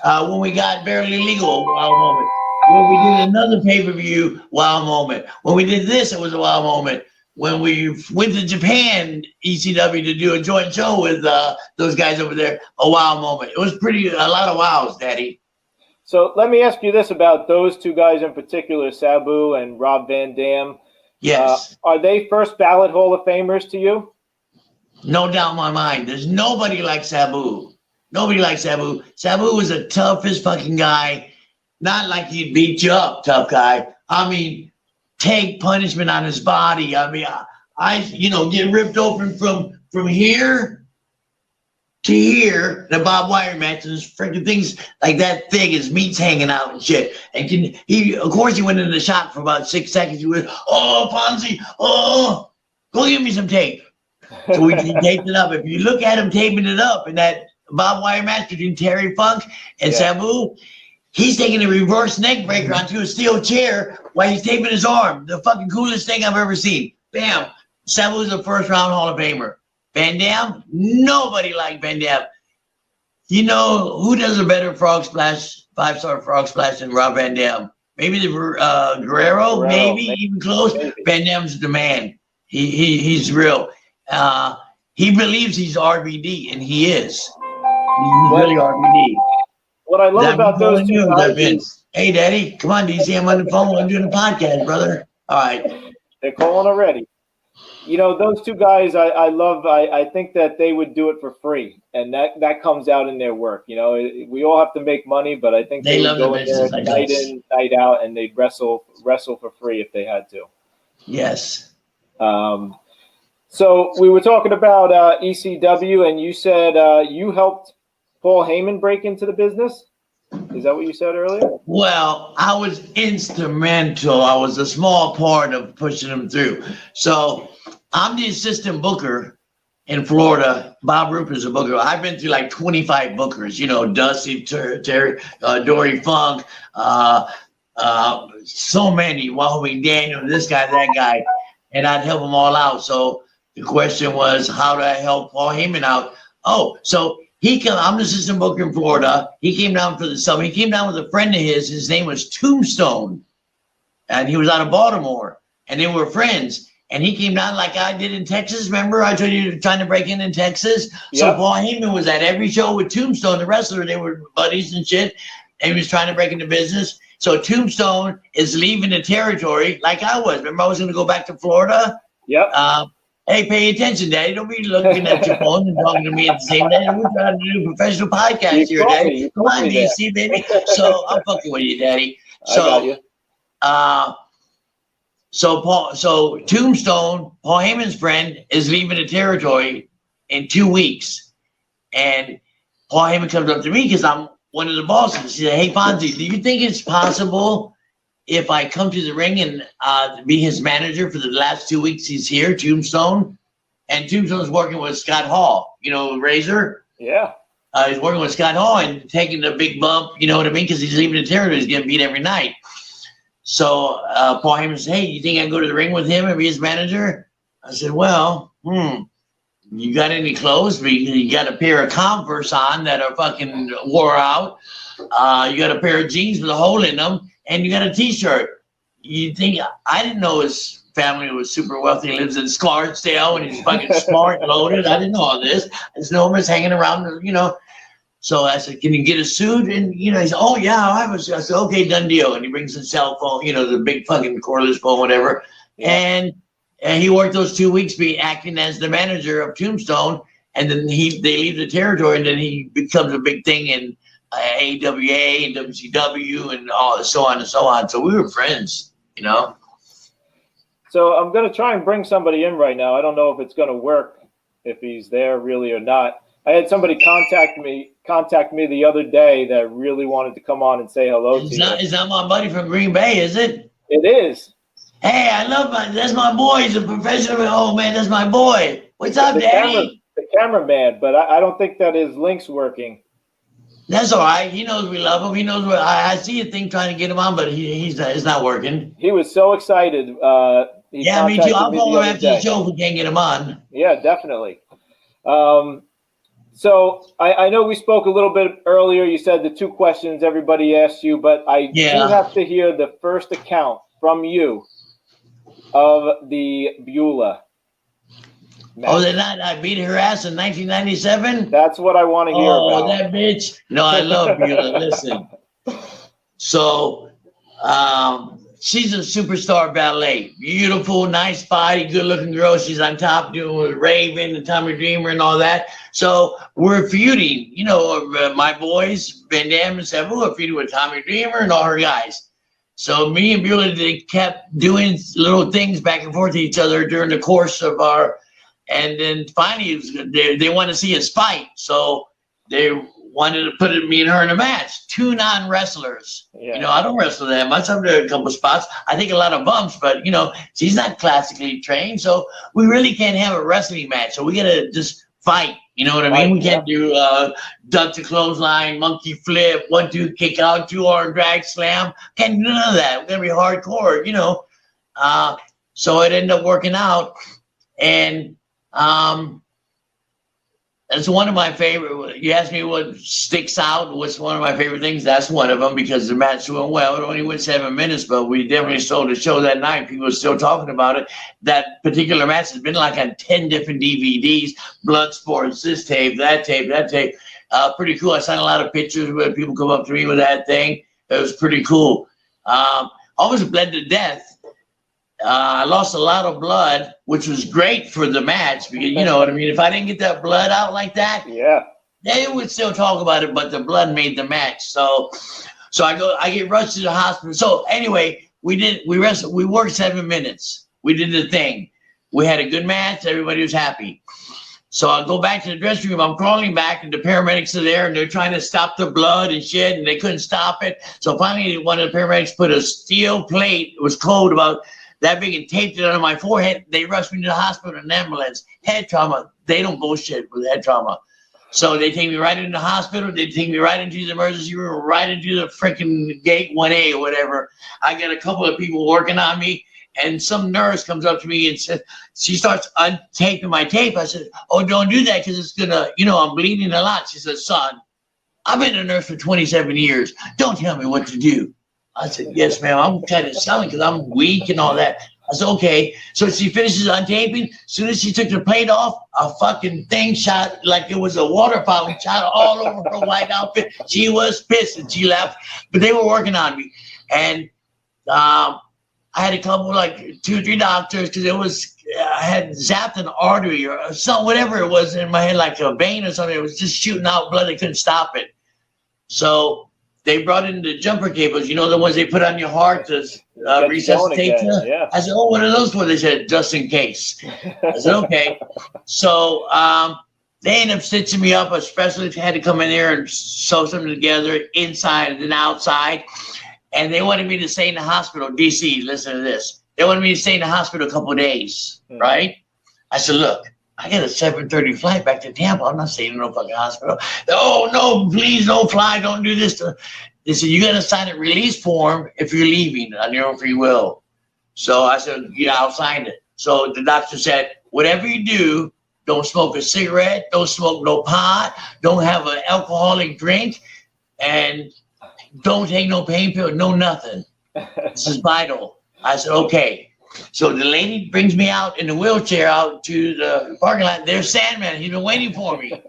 When we got Barely Legal, wow moment. When we did another pay-per-view, wow moment. When we did this, it was a wow moment. When we went to Japan, ECW, to do a joint show with those guys over there, a wow moment. It was a lot of wows, Daddy. So let me ask you this about those 2 guys in particular, Sabu and Rob Van Dam. Yes. Are they first ballot Hall of Famers to you? No doubt in my mind. There's nobody like Sabu. Nobody like Sabu. Sabu was the toughest fucking guy. Not like he'd beat you up, tough guy. I mean, take punishment on his body. I mean, I get ripped open from here to here, the barbed wire match, and freaking things like that thing, his meat's hanging out and shit. And of course, he went into the shot for about 6 seconds. He went, "Oh, Fonzie, oh, go give me some tape." So we taped it up. If you look at him taping it up in that barbed wire match between Terry Funk and Sabu, he's taking a reverse neck breaker onto a steel chair while he's taping his arm. The fucking coolest thing I've ever seen. Bam. Sabu's a first-round Hall of Famer. Van Dam, nobody like Van Dam. Who does a better frog splash, 5-star frog splash than Rob Van Dam? Maybe the Guerrero, maybe even close. Maybe. Van Dam's the man. He's real. He believes he's RVD, and he is. He's really RVD. What I love about those 2 guys. Hey, Daddy, come on, DC. I'm on the phone. I'm doing a podcast, brother. All right. They're calling already. Those 2 guys, I love. I think that they would do it for free, and that comes out in their work. We all have to make money, but I think they would go in there night in, night out, and they'd wrestle for free if they had to. Yes. So we were talking about ECW, and you said you helped Paul Heyman break into the business. Is that what you said earlier? Well, I was instrumental. I was a small part of pushing him through. So I'm the assistant booker in Florida. Bob Ruper's a booker. I've been through like 25 bookers, Dusty, Terry, Dory Funk, so many, Wahoo McDaniel, this guy, that guy, and I'd help them all out. So the question was, how do I help Paul Heyman out? Oh, so I'm the assistant booker in Florida. He came down for the summer. He came down with a friend of his. His name was Tombstone. And he was out of Baltimore. And they were friends. And he came down like I did in Texas. Remember, I told you trying to break in Texas? Yep. So Paul Heyman was at every show with Tombstone, the wrestler. They were buddies and shit. And he was trying to break into business. So Tombstone is leaving the territory like I was. Remember, I was going to go back to Florida? Yep. Hey, pay attention, Daddy. Don't be looking at your phone and talking to me at the same time. We're trying to do a professional podcast here, Daddy. You Come caught on, me there. DC, baby. So I'm fucking with you, Daddy. I got you. So Tombstone, Paul Heyman's friend, is leaving the territory in 2 weeks. And Paul Heyman comes up to me because I'm one of the bosses. He said, hey, Fonzie, do you think it's possible if I come to the ring and be his manager for the last 2 weeks he's here, Tombstone? And Tombstone's working with Scott Hall, Razor. Yeah. He's working with Scott Hall and taking the big bump, you know what I mean? Because he's leaving the territory. He's getting beat every night. So Paul Heyman said, hey, you think I can go to the ring with him and be his manager? I said, well, you got any clothes? You got a pair of Converse on that are fucking wore out. You got a pair of jeans with a hole in them, and you got a T-shirt. You think I didn't know his family was super wealthy. He lives in Scarsdale, and he's fucking smart, loaded. I didn't know all this. I just know him as hanging around, So I said, can you get a suit? And, he said, oh, yeah, I'll have a suit. I said, okay, done deal. And he brings his cell phone, the big fucking cordless phone, whatever. Yeah. And he worked those 2 weeks acting as the manager of Tombstone. And then they leave the territory, and then he becomes a big thing in AWA and WCW and so on and so on. So we were friends, So I'm going to try and bring somebody in right now. I don't know if it's going to work, if he's there really or not. I had somebody contact me the other day that really wanted to come on and say hello to you. It's not my buddy from Green Bay, is it? It is. Hey, that's my boy. He's a professional. Oh, man, that's my boy. What's up, Daddy? The cameraman, but I don't think that his link's working. That's all right. He knows we love him. He knows I see a thing trying to get him on, but it's not working. He was so excited. Me too. I'll call him after the show if we can't get him on. Yeah, definitely. So I know we spoke a little bit earlier. You said the 2 questions everybody asked you, but I do have to hear the first account from you of the Beulah match. Oh, the night I beat her ass in 1997? That's what I want to hear about. Oh, that bitch. No, I love Beulah. Listen. So, she's a superstar ballet. Beautiful, nice body, good-looking girl. She's on top doing with Raven and Tommy Dreamer and all that. So we're feuding. My boys, Van Damme and Sabu, are feuding with Tommy Dreamer and all her guys. So me and Beulah, they kept doing little things back and forth to each other during the course of and then finally they wanted to see us fight. So they wanted to put me and her in a match. 2 non-wrestlers. Yeah. I don't wrestle that much. I've done a couple spots. I take a lot of bumps, but she's not classically trained, so we really can't have a wrestling match. So we gotta just fight. You know what I mean? We can't do duck to clothesline, monkey flip, 1-2 kick out, 2-arm drag slam. Can't do none of that. We're gonna be hardcore, So it ended up working out, and that's one of my favorite. You asked me what sticks out, what's one of my favorite things. That's one of them, because the match went well. It only went 7 minutes, but we definitely sold the show that night. People are still talking about it. That particular match has been like on 10 different DVDs, Blood Sports, this tape, that tape. Pretty cool. I signed a lot of pictures where people come up to me with that thing. It was pretty cool. Almost bled to death. I lost a lot of blood, which was great for the match, because you know what I mean. If I didn't get that blood out like that, they would still talk about it. But the blood made the match. So I get rushed to the hospital. So anyway, we worked 7 minutes. We did the thing. We had a good match. Everybody was happy. So I go back to the dressing room. I'm crawling back, and the paramedics are there, and they're trying to stop the blood and shit, and they couldn't stop it. So finally, one of the paramedics put a steel plate. It was cold about that big and taped it on my forehead. They rushed me to the hospital in an ambulance. Head trauma. They don't bullshit with head trauma. So they take me right into the hospital. They take me right into the emergency room, right into the freaking gate 1A or whatever. I got a couple of people working on me, and some nurse comes up to me and says, she starts untaping my tape. I said, oh, don't do that, because it's gonna, I'm bleeding a lot. She says, son, I've been a nurse for 27 years. Don't tell me what to do. I said, yes, ma'am. I'm kind of selling because I'm weak and all that. I said, okay. So she finishes untaping. As soon as she took the plate off, a fucking thing shot like it was a water fountain, shot all over her white outfit. She was pissed and she left. But they were working on me. And I had a couple, like 2 or 3 doctors, because I had zapped an artery or something, whatever it was in my head, like a vein or something. It was just shooting out blood. They couldn't stop it. So they brought in the jumper cables, the ones they put on your heart to resuscitate you. Yeah. I said, oh, what are those for? They said, just in case. I said, okay. So they ended up stitching me up. A specialist had to come in there and sew something together inside and then outside. And they wanted me to stay in the hospital. DC, listen to this. They wanted me to stay in the hospital a couple of days, right? I said, look, I got a 7:30 flight back to Tampa. I'm not staying in no fucking hospital. Oh, no, please don't fly. Don't do this. They said, you got to sign a release form if you're leaving on your own free will. So I said, yeah, I'll sign it. So the doctor said, whatever you do, don't smoke a cigarette, don't smoke no pot, don't have an alcoholic drink, and don't take no pain pill, no nothing. This is vital. I said, okay. So the lady brings me out in the wheelchair out to the parking lot. There's Sandman. He's been waiting for me.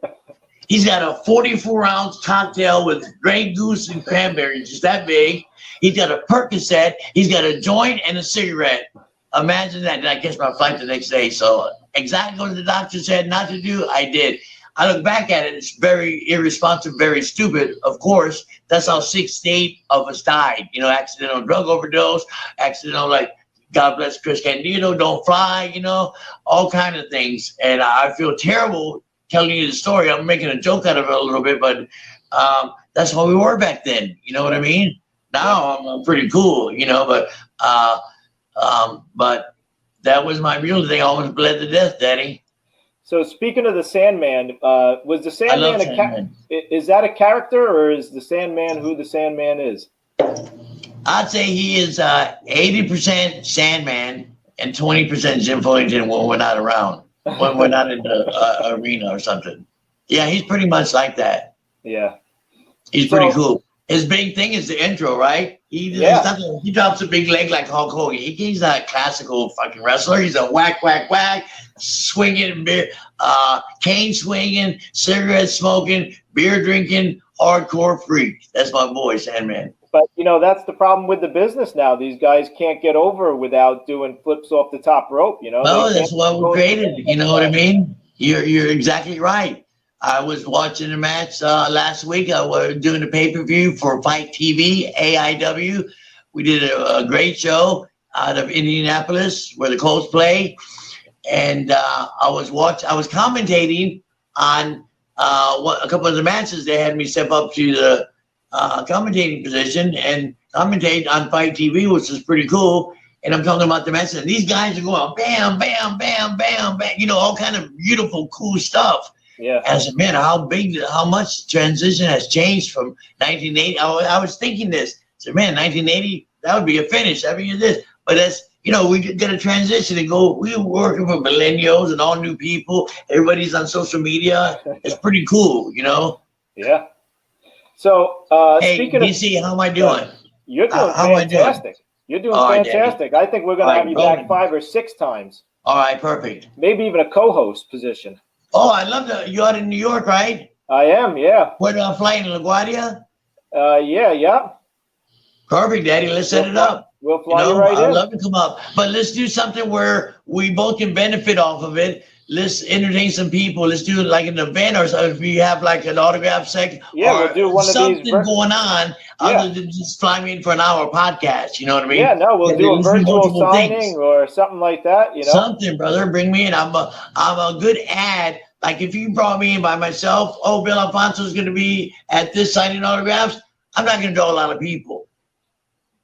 He's got a 44-ounce cocktail with Grey Goose and cranberry, just that big. He's got a Percocet. He's got a joint and a cigarette. Imagine that. Did I catch my flight the next day? So exactly what the doctor said not to do, I did. I look back at it, it's very irresponsible, very stupid. Of course, that's how 6 to 8 of us died. Accidental drug overdose, accidental, like, God bless Chris Candido, don't fly, all kind of things. And I feel terrible telling you the story. I'm making a joke out of it a little bit, but that's how we were back then. You know what I mean? Now I'm pretty cool, but that was my real thing. I almost bled to death, Daddy. So speaking of the Sandman, was the Sandman Sandman. Is that a character, or is the Sandman who the Sandman is? I'd say he is 80% Sandman and 20% Jim Fullington when we're not around, when we're not in the arena or something. Yeah, he's pretty much like that. Yeah. He's pretty cool. His big thing is the intro, right? He drops a big leg like Hulk Hogan. He's not a classical fucking wrestler. He's a whack, whack, whack, swinging, cane swinging, cigarette smoking, beer drinking, hardcore freak. That's my boy, Sandman. But, that's the problem with the business now. These guys can't get over without doing flips off the top rope, Well, that's what we created. You know what I mean? You're exactly right. I was watching a match last week. I was doing a pay-per-view for Fight TV, AIW. We did a great show out of Indianapolis where the Colts play. And I was commentating on a couple of the matches. They had me step up to the commentating position and commentate on Fight TV, which is pretty cool. And I'm talking about the matches. And these guys are going bam, bam, bam, bam, bam, all kind of beautiful, cool stuff. Yeah. And I said, man, how much transition has changed from 1980? I was thinking this. I said, man, 1980, that would be a finish. That'd be this. But that's, we get a transition and go, we're working for millennials and all new people. Everybody's on social media. It's pretty cool, Yeah. So, hey, speaking DC, how am I doing? You're doing fantastic. You're doing fantastic. I think we're going to have you back 5 or 6 times. All right, perfect. Maybe even a co-host position. Oh, I love that. You're out in New York, right? I am, yeah. Where do I fly in LaGuardia? Yeah. Perfect, Daddy. Let's set it up. We'll fly you right in. I'd love to come up. But let's do something where we both can benefit off of it. Let's entertain some people. Let's do it like an event or something. If you have like an autograph section we'll do one something of these going on other than just fly me in for an hour podcast. You know what I mean? Yeah, no, we'll do a virtual signing or something like that. Something, brother. Bring me in. I'm a good ad. Like if you brought me in by myself, Bill Alfonso is going to be at this signing autographs. I'm not going to draw a lot of people.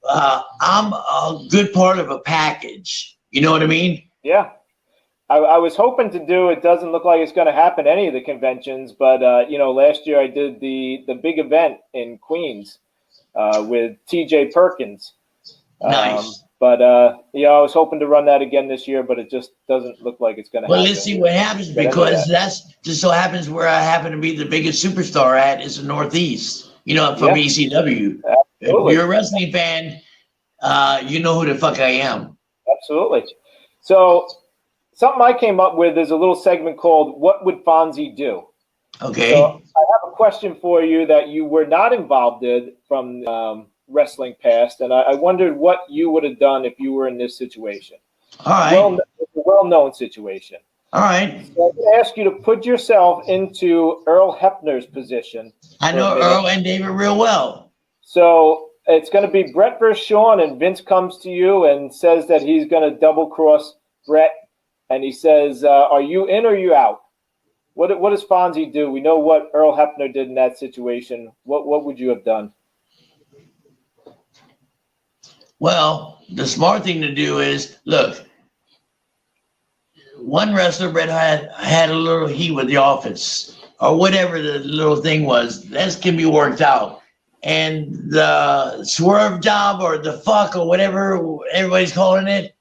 I'm a good part of a package. You know what I mean? Yeah. I was hoping to do, it doesn't look like it's going to happen any of the conventions, but, last year I did the big event in Queens with TJ Perkins. Nice. But I was hoping to run that again this year, but it just doesn't look like it's going to happen. Well, let's see what happens because that's just so happens where I happen to be the biggest superstar at is the Northeast, from ECW. Absolutely. If you're a wrestling fan, you know who the fuck I am. Absolutely. So something I came up with is a little segment called What Would Fonzie Do? Okay. So I have a question for you that you were not involved in from wrestling past, and I wondered what you would have done if you were in this situation. All right. Well-known situation. All right. So I'm going to ask you to put yourself into Earl Hebner's position. I know Earl and David real well. So it's going to be Brett versus Sean, and Vince comes to you and says that he's going to double-cross Brett, and he says, are you in or are you out? What does Fonzie do? We know what Earl Hebner did in that situation. What would you have done? Well, the smart thing to do is, look, one wrestler, Bret had a little heat with the office or whatever the little thing was. That can be worked out. And the swerve job or the fuck or whatever everybody's calling it,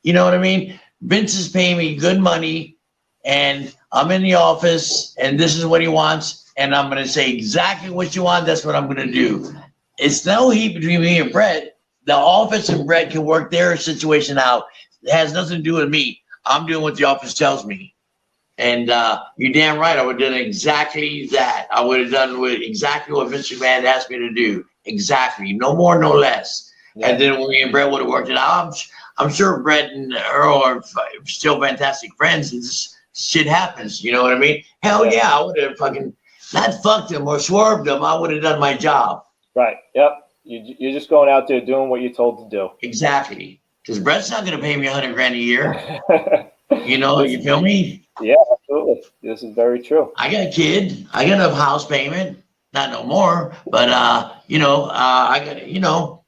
you know what I mean? Vince is paying me good money and I'm in the office and this is what he wants. And I'm going to say exactly what you want. That's what I'm going to do. It's no heat between me and Brett. The office and Brett can work their situation out. It has nothing to do with me. I'm doing what the office tells me. And you're damn right. I would have done exactly that. I would have done exactly what Vince McMahon asked me to do. Exactly. No more, no less. Yeah. And then me and Brett would have worked it out. I'm sure Brett and Earl are still fantastic friends. And this shit happens. You know what I mean? Hell yeah. I would have fucking not fucked him or swerved him. I would have done my job. Right. Yep. You're just going out there doing what you're told to do. Exactly. Because Brett's not going to pay me $100,000 a year. You know, you feel me? Yeah, absolutely. This is very true. I got a kid. I got a house payment. Not no more. But, I got,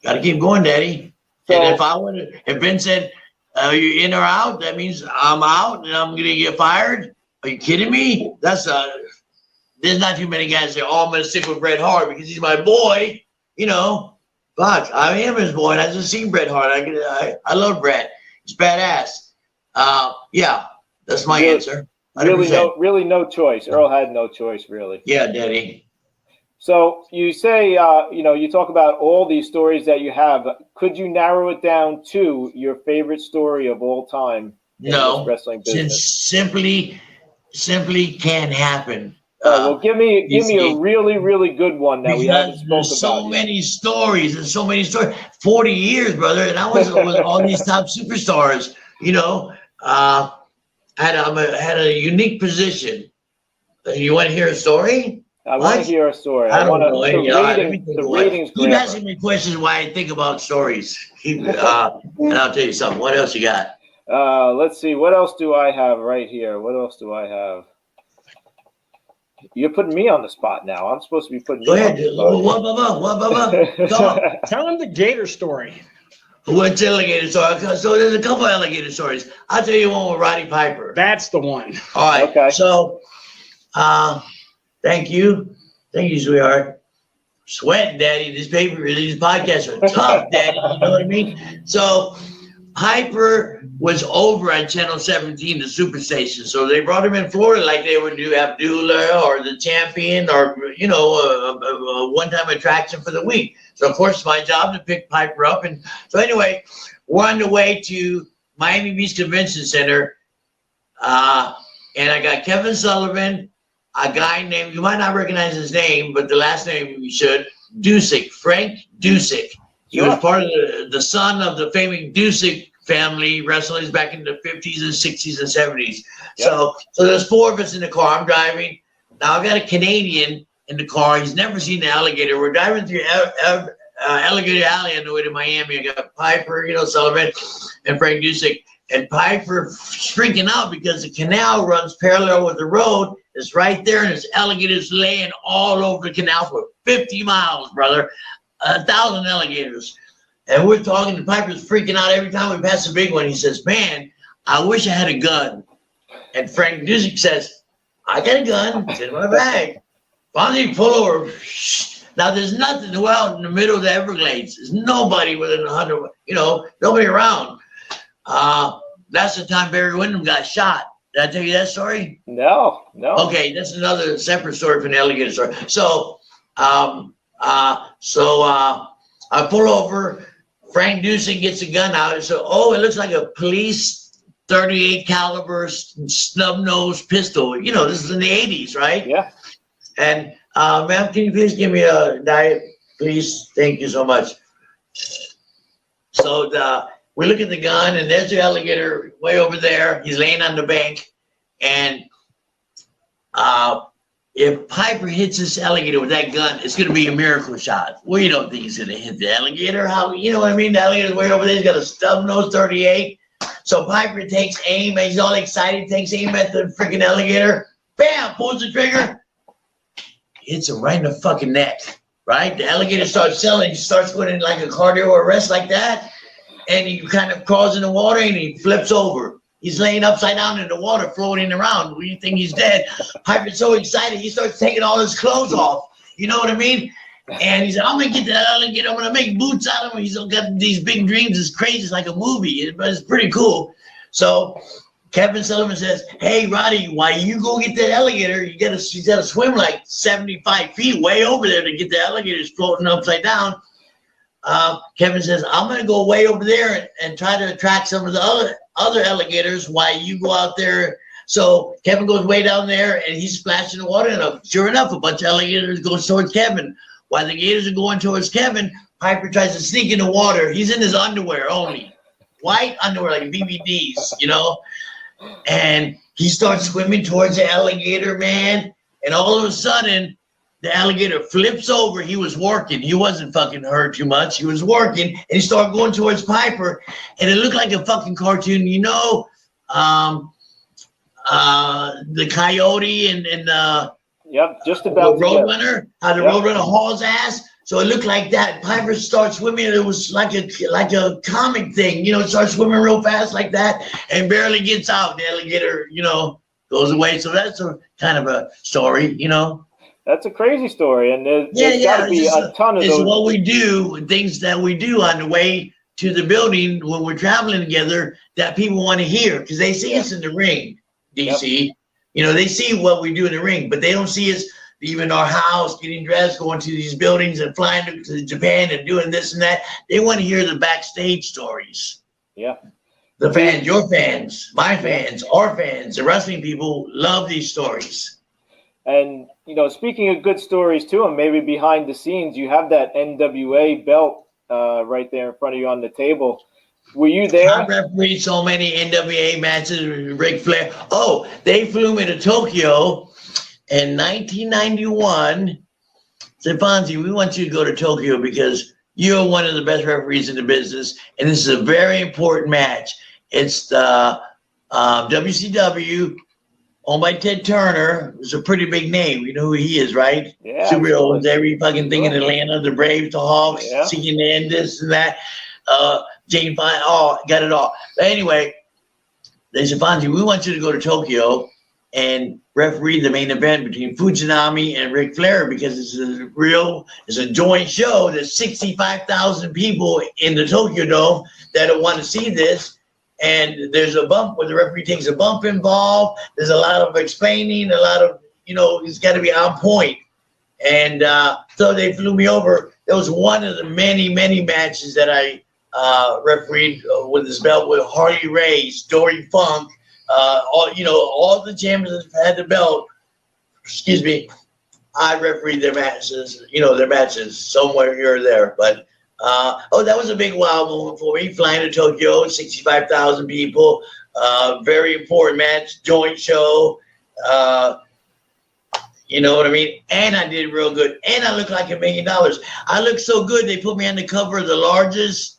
got to keep going, Daddy. So, and if Ben said, you're in or out, that means I'm out and I'm going to get fired. Are you kidding me? There's not too many guys that say, I'm going to stick with Bret Hart because he's my boy. Fuck, I am his boy. And I just seen Bret Hart. I love Bret. He's badass. Yeah, that's my answer. 100%. Really no choice. Earl had no choice, really. Yeah, Daddy. So you say, you talk about all these stories that you have. Could you narrow it down to your favorite story of all time in this wrestling business? Simply can't happen. Well, give me a really, really good one that we haven't spoken about. There's so many stories and so many stories. 40 years, brother, and I was with all these top superstars. Had a unique position. You want to hear a story? I want to hear a story. I don't know. The ratings. Keep asking me questions why I think about stories. And I'll tell you something. What else you got? Let's see. What else do I have right here? What else do I have? You're putting me on the spot now. I'm supposed to be putting you on the spot. Go on. Tell him the gator story. What's alligator story? So there's a couple alligator stories. I'll tell you one with Roddy Piper. That's the one. All right. Okay. So, thank you, sweetheart. Sweating, Daddy. These podcasts are tough, Daddy. You know what I mean? So, Piper was over at Channel 17, the Superstation. So they brought him in Florida like they would do Abdullah or the Champion or, a one-time attraction for the week. So, of course, it's my job to pick Piper up. And so anyway, we're on the way to Miami Beach Convention Center. And I got Kevin Sullivan, a guy named, you might not recognize his name, but the last name you should, Dusek, Frank Dusek. He was part of the son of the famous Dusek family wrestlers back in the 50s and 60s and 70s. Yep. So there's four of us in the car. I'm driving. Now I've got a Canadian in the car. He's never seen the alligator. We're driving through Alligator Alley on the way to Miami. I got Piper, Sullivan, and Frank Dusek. And Piper freaking out because the canal runs parallel with the road. It's right there, and there's alligators laying all over the canal for 50 miles, brother. 1,000 alligators. And we're talking, and Piper's freaking out every time we pass a big one. He says, man, I wish I had a gun. And Frank Dusek says, I got a gun. It's in my bag. Fonzie, pull over. Now, there's nothing out in the middle of the Everglades. There's nobody within 100, nobody around. That's the time Barry Windham got shot. Did I tell you that story? No. Okay, that's another separate story from the alligator story. So, I pull over. Frank Dusek gets a gun out. So, it looks like a police 38 caliber snub nose pistol. This is in the 80s, right? Yeah. And Ma'am, can you please give me a diet, please? Thank you so much. So we look at the gun, and there's the alligator way over there. He's laying on the bank, and if Piper hits this alligator with that gun, it's going to be a miracle shot. We don't think he's going to hit the alligator. How, you know what I mean? The alligator's way over there. He's got a stub nose 38. So Piper takes aim, and he's all excited, takes aim at the freaking alligator. Bam! Pulls the trigger. Hits him right in the fucking neck, right? The alligator starts selling. He starts going like a cardio arrest like that. And he kind of crawls in the water, and he flips over. He's laying upside down in the water, floating around. We think he's dead. Piper's so excited, he starts taking all his clothes off. You know what I mean? And he said, I'm going to get that alligator. I'm going to make boots out of him. He's got these big dreams. It's crazy. It's like a movie, but it's pretty cool. So Kevin Sullivan says, hey, Roddy, why you go get that alligator? You got to swim like 75 feet way over there to get the alligators floating upside down. Kevin says, I'm going to go way over there and try to attract some of the other alligators while you go out there. So Kevin goes way down there, and he's splashing the water, and sure enough, a bunch of alligators go towards Kevin. While the gators are going towards Kevin, Piper tries to sneak in the water. He's in his underwear only. White underwear, like BBDs, you know? And he starts swimming towards the alligator, man. And all of a sudden, the alligator flips over. He was working. He wasn't fucking hurt too much. He was working, and he started going towards Piper, and it looked like a fucking cartoon, you know? The coyote and Yep, just about. the Roadrunner, how the Roadrunner hauls ass. So it looked like that. Piper starts swimming, and it was like a comic thing, you know, starts swimming real fast like that, and barely gets out. The alligator, you know, goes away. So that's a kind of a story, you know. That's a crazy story, and there's got to be a ton of those. It's what we do, things that we do on the way to the building when we're traveling together that people want to hear, because they see us in the ring, DC. Yep. You know, they see what we do in the ring, but they don't see us leaving our house, getting dressed, going to these buildings and flying to Japan and doing this and that. They want to hear the backstage stories. Yeah. The fans, your fans, my fans, our fans, the wrestling people love these stories. And, you know, speaking of good stories too, and maybe behind the scenes, you have that NWA belt right there in front of you on the table. Were you there? I refereed so many NWA matches with Ric Flair. Oh, they flew me to Tokyo in 1991. Said, Fonzie, we want you to go to Tokyo because you're one of the best referees in the business, and this is a very important match. It's the WCW, owned by Ted Turner. It's a pretty big name. You know who he is, right? Yeah. Super owns every fucking thing in Atlanta, the Braves, the Hawks, CNN, this and that. Jane Fine, got it all. But anyway, they said, Fonzie, we want you to go to Tokyo and referee the main event between Fujinami and Ric Flair, because it's a joint show. There's 65,000 people in the Tokyo Dome that want to see this. And there's a bump where the referee takes a bump involved. There's a lot of explaining, a lot of, you know, it's got to be on point. And so they flew me over. That was one of the many, many matches that I refereed with this belt with Harley Race, Dory Funk, all the champions that had the belt. Excuse me, I refereed their matches, somewhere here or there. But that was a big wow moment for me. Flying to Tokyo, 65,000 people, very important match, joint show. You know what I mean? And I did real good. And I looked like $1 million. I looked so good, they put me on the cover of the largest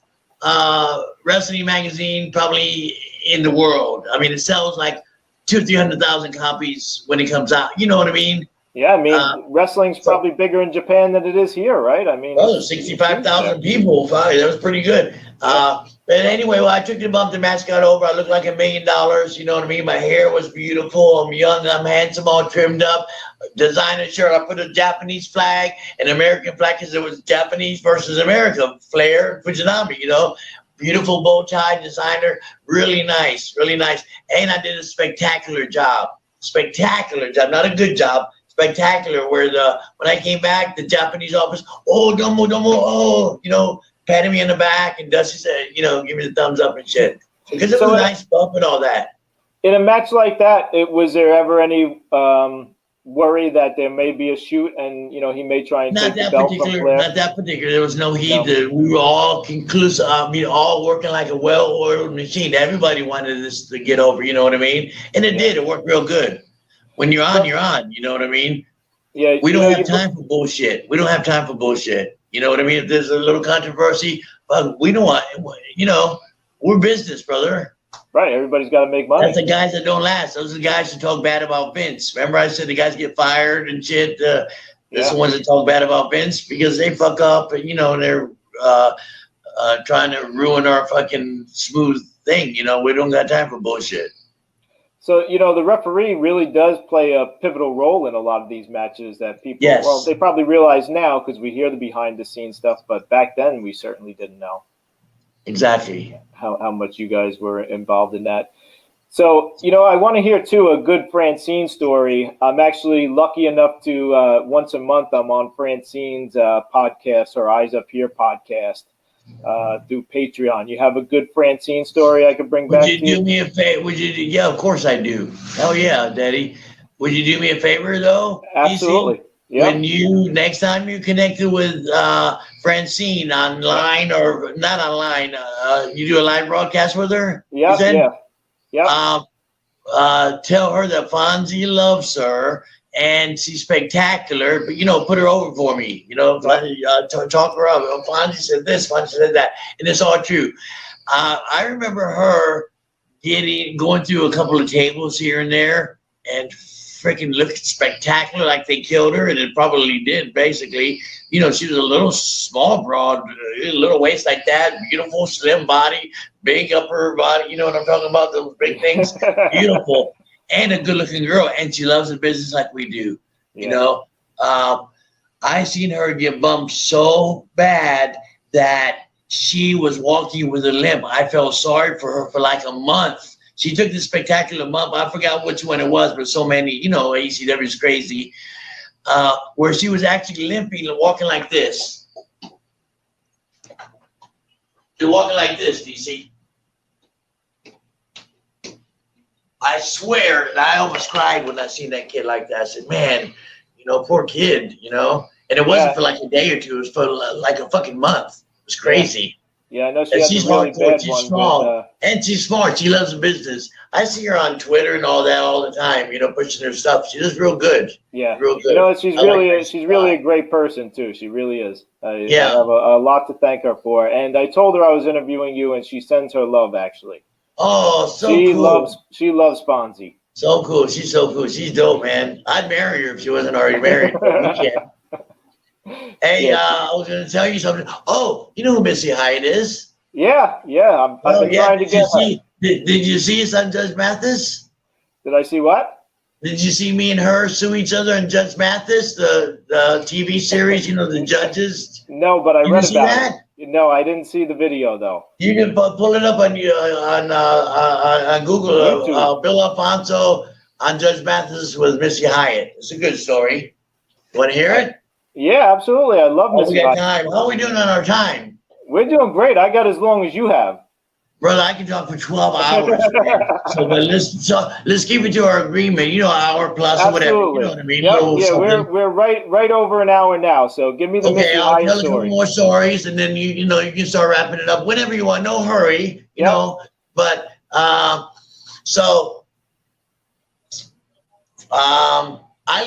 wrestling magazine probably in the world. I mean, it sells like 200,000-300,000 copies when it comes out. You know what I mean? Yeah, I mean, wrestling's probably bigger in Japan than it is here, right? I mean, 65,000 people. That was pretty good. But anyway, I took the bump. The match got over. I looked like $1 million. You know what I mean? My hair was beautiful. I'm young. I'm handsome. All trimmed up. Designer shirt. I put a Japanese flag, an American flag, because it was Japanese versus America. Flair, Fujinami. You know, beautiful bow tie, designer. Really nice. Really nice. And I did a spectacular job. Spectacular job. Not a good job. Spectacular. Where when I came back, the Japanese office, domo, patted me in the back, and Dusty said, give me the thumbs up and shit. Because it was a nice bump and all that. In a match like that, was there ever any worry that there may be a shoot and, he may try and take the belt from Flair? Not that particular. There was no heat. No. We were all conclusive. All working like a well-oiled machine. Everybody wanted this to get over. You know what I mean? And it did. It worked real good. When you're on, you're on. You know what I mean? Yeah. We don't have time for bullshit. We don't have time for bullshit. You know what I mean? If there's a little controversy, we don't want. We're business, brother. Right. Everybody's got to make money. That's the guys that don't last. Those are the guys who talk bad about Vince. Remember I said the guys get fired and shit? That's the ones that talk bad about Vince because they fuck up and, they're trying to ruin our fucking smooth thing. We don't got time for bullshit. So, the referee really does play a pivotal role in a lot of these matches that people, well, they probably realize now because we hear the behind the scenes stuff, but back then we certainly didn't know. Exactly. How much you guys were involved in that. So, I want to hear, too, a good Francine story. I'm actually lucky enough to, once a month, I'm on Francine's podcast or Eyes Up Here podcast through Patreon. You have a good Francine story I could bring back to you? Would you do me a favor? Yeah, of course I do. Hell yeah, Daddy. Would you do me a favor, though? Absolutely. Yeah. When next time you connected with Francine online or not online, you do a live broadcast with her? Yeah. Tell her that Fonzie loves her and she's spectacular, but put her over for me. Talk her up. Fonzie said this, Fonzie said that, and it's all true. I remember her going through a couple of tables here and there and freaking looked spectacular, like they killed her, and it probably did. Basically, she was a little small broad, a little waist like that, beautiful slim body, big upper body. You know what I'm talking about? Those big things, beautiful, and a good-looking girl, and she loves the business like we do. I seen her get bumped so bad that she was walking with a limp. I felt sorry for her for like a month. She took this spectacular bump. I forgot which one it was, but so many, ACW is crazy, where she was actually limping and walking like this. She's walking like this, DC. I swear, and I almost cried when I seen that kid like that. I said, man, poor kid, and it wasn't for like a day or two. It was for like a fucking month. It was crazy. Yeah, I know she's really bad she's one. strong, and she's smart. She loves the business. I see her on Twitter and all that all the time. Pushing her stuff. She does real good. Yeah, real good. She's really a great person too. She really is. I have a lot to thank her for. And I told her I was interviewing you, and she sends her love. Actually. Oh, cool. She loves Fonzie. So cool. She's so cool. She's dope, man. I'd marry her if she wasn't already married. But we can't. Hey, I was going to tell you something. Oh, you know who Missy Hyatt is? Yeah. I've been trying to get her. Did you see us on Judge Mathis? Did I see what? Did you see me and her sue each other on Judge Mathis, the TV series, the judges? No, but I read about that? it. No, I didn't see the video, though. You can pull it up on Google, Bill Alfonso on Judge Mathis with Missy Hyatt. It's a good story. You want to hear it? Yeah, absolutely. I love Missy Hyatt. How are we doing on our time? We're doing great. I got as long as you have. Brother, I can talk for 12 hours. Let's keep it to our agreement. Hour plus or whatever. You know what I mean? Yep, we're right over an hour now. So give me the Missy Hyatt story. I'll tell a couple more stories, and then you can start wrapping it up whenever you want. No hurry, you know. But I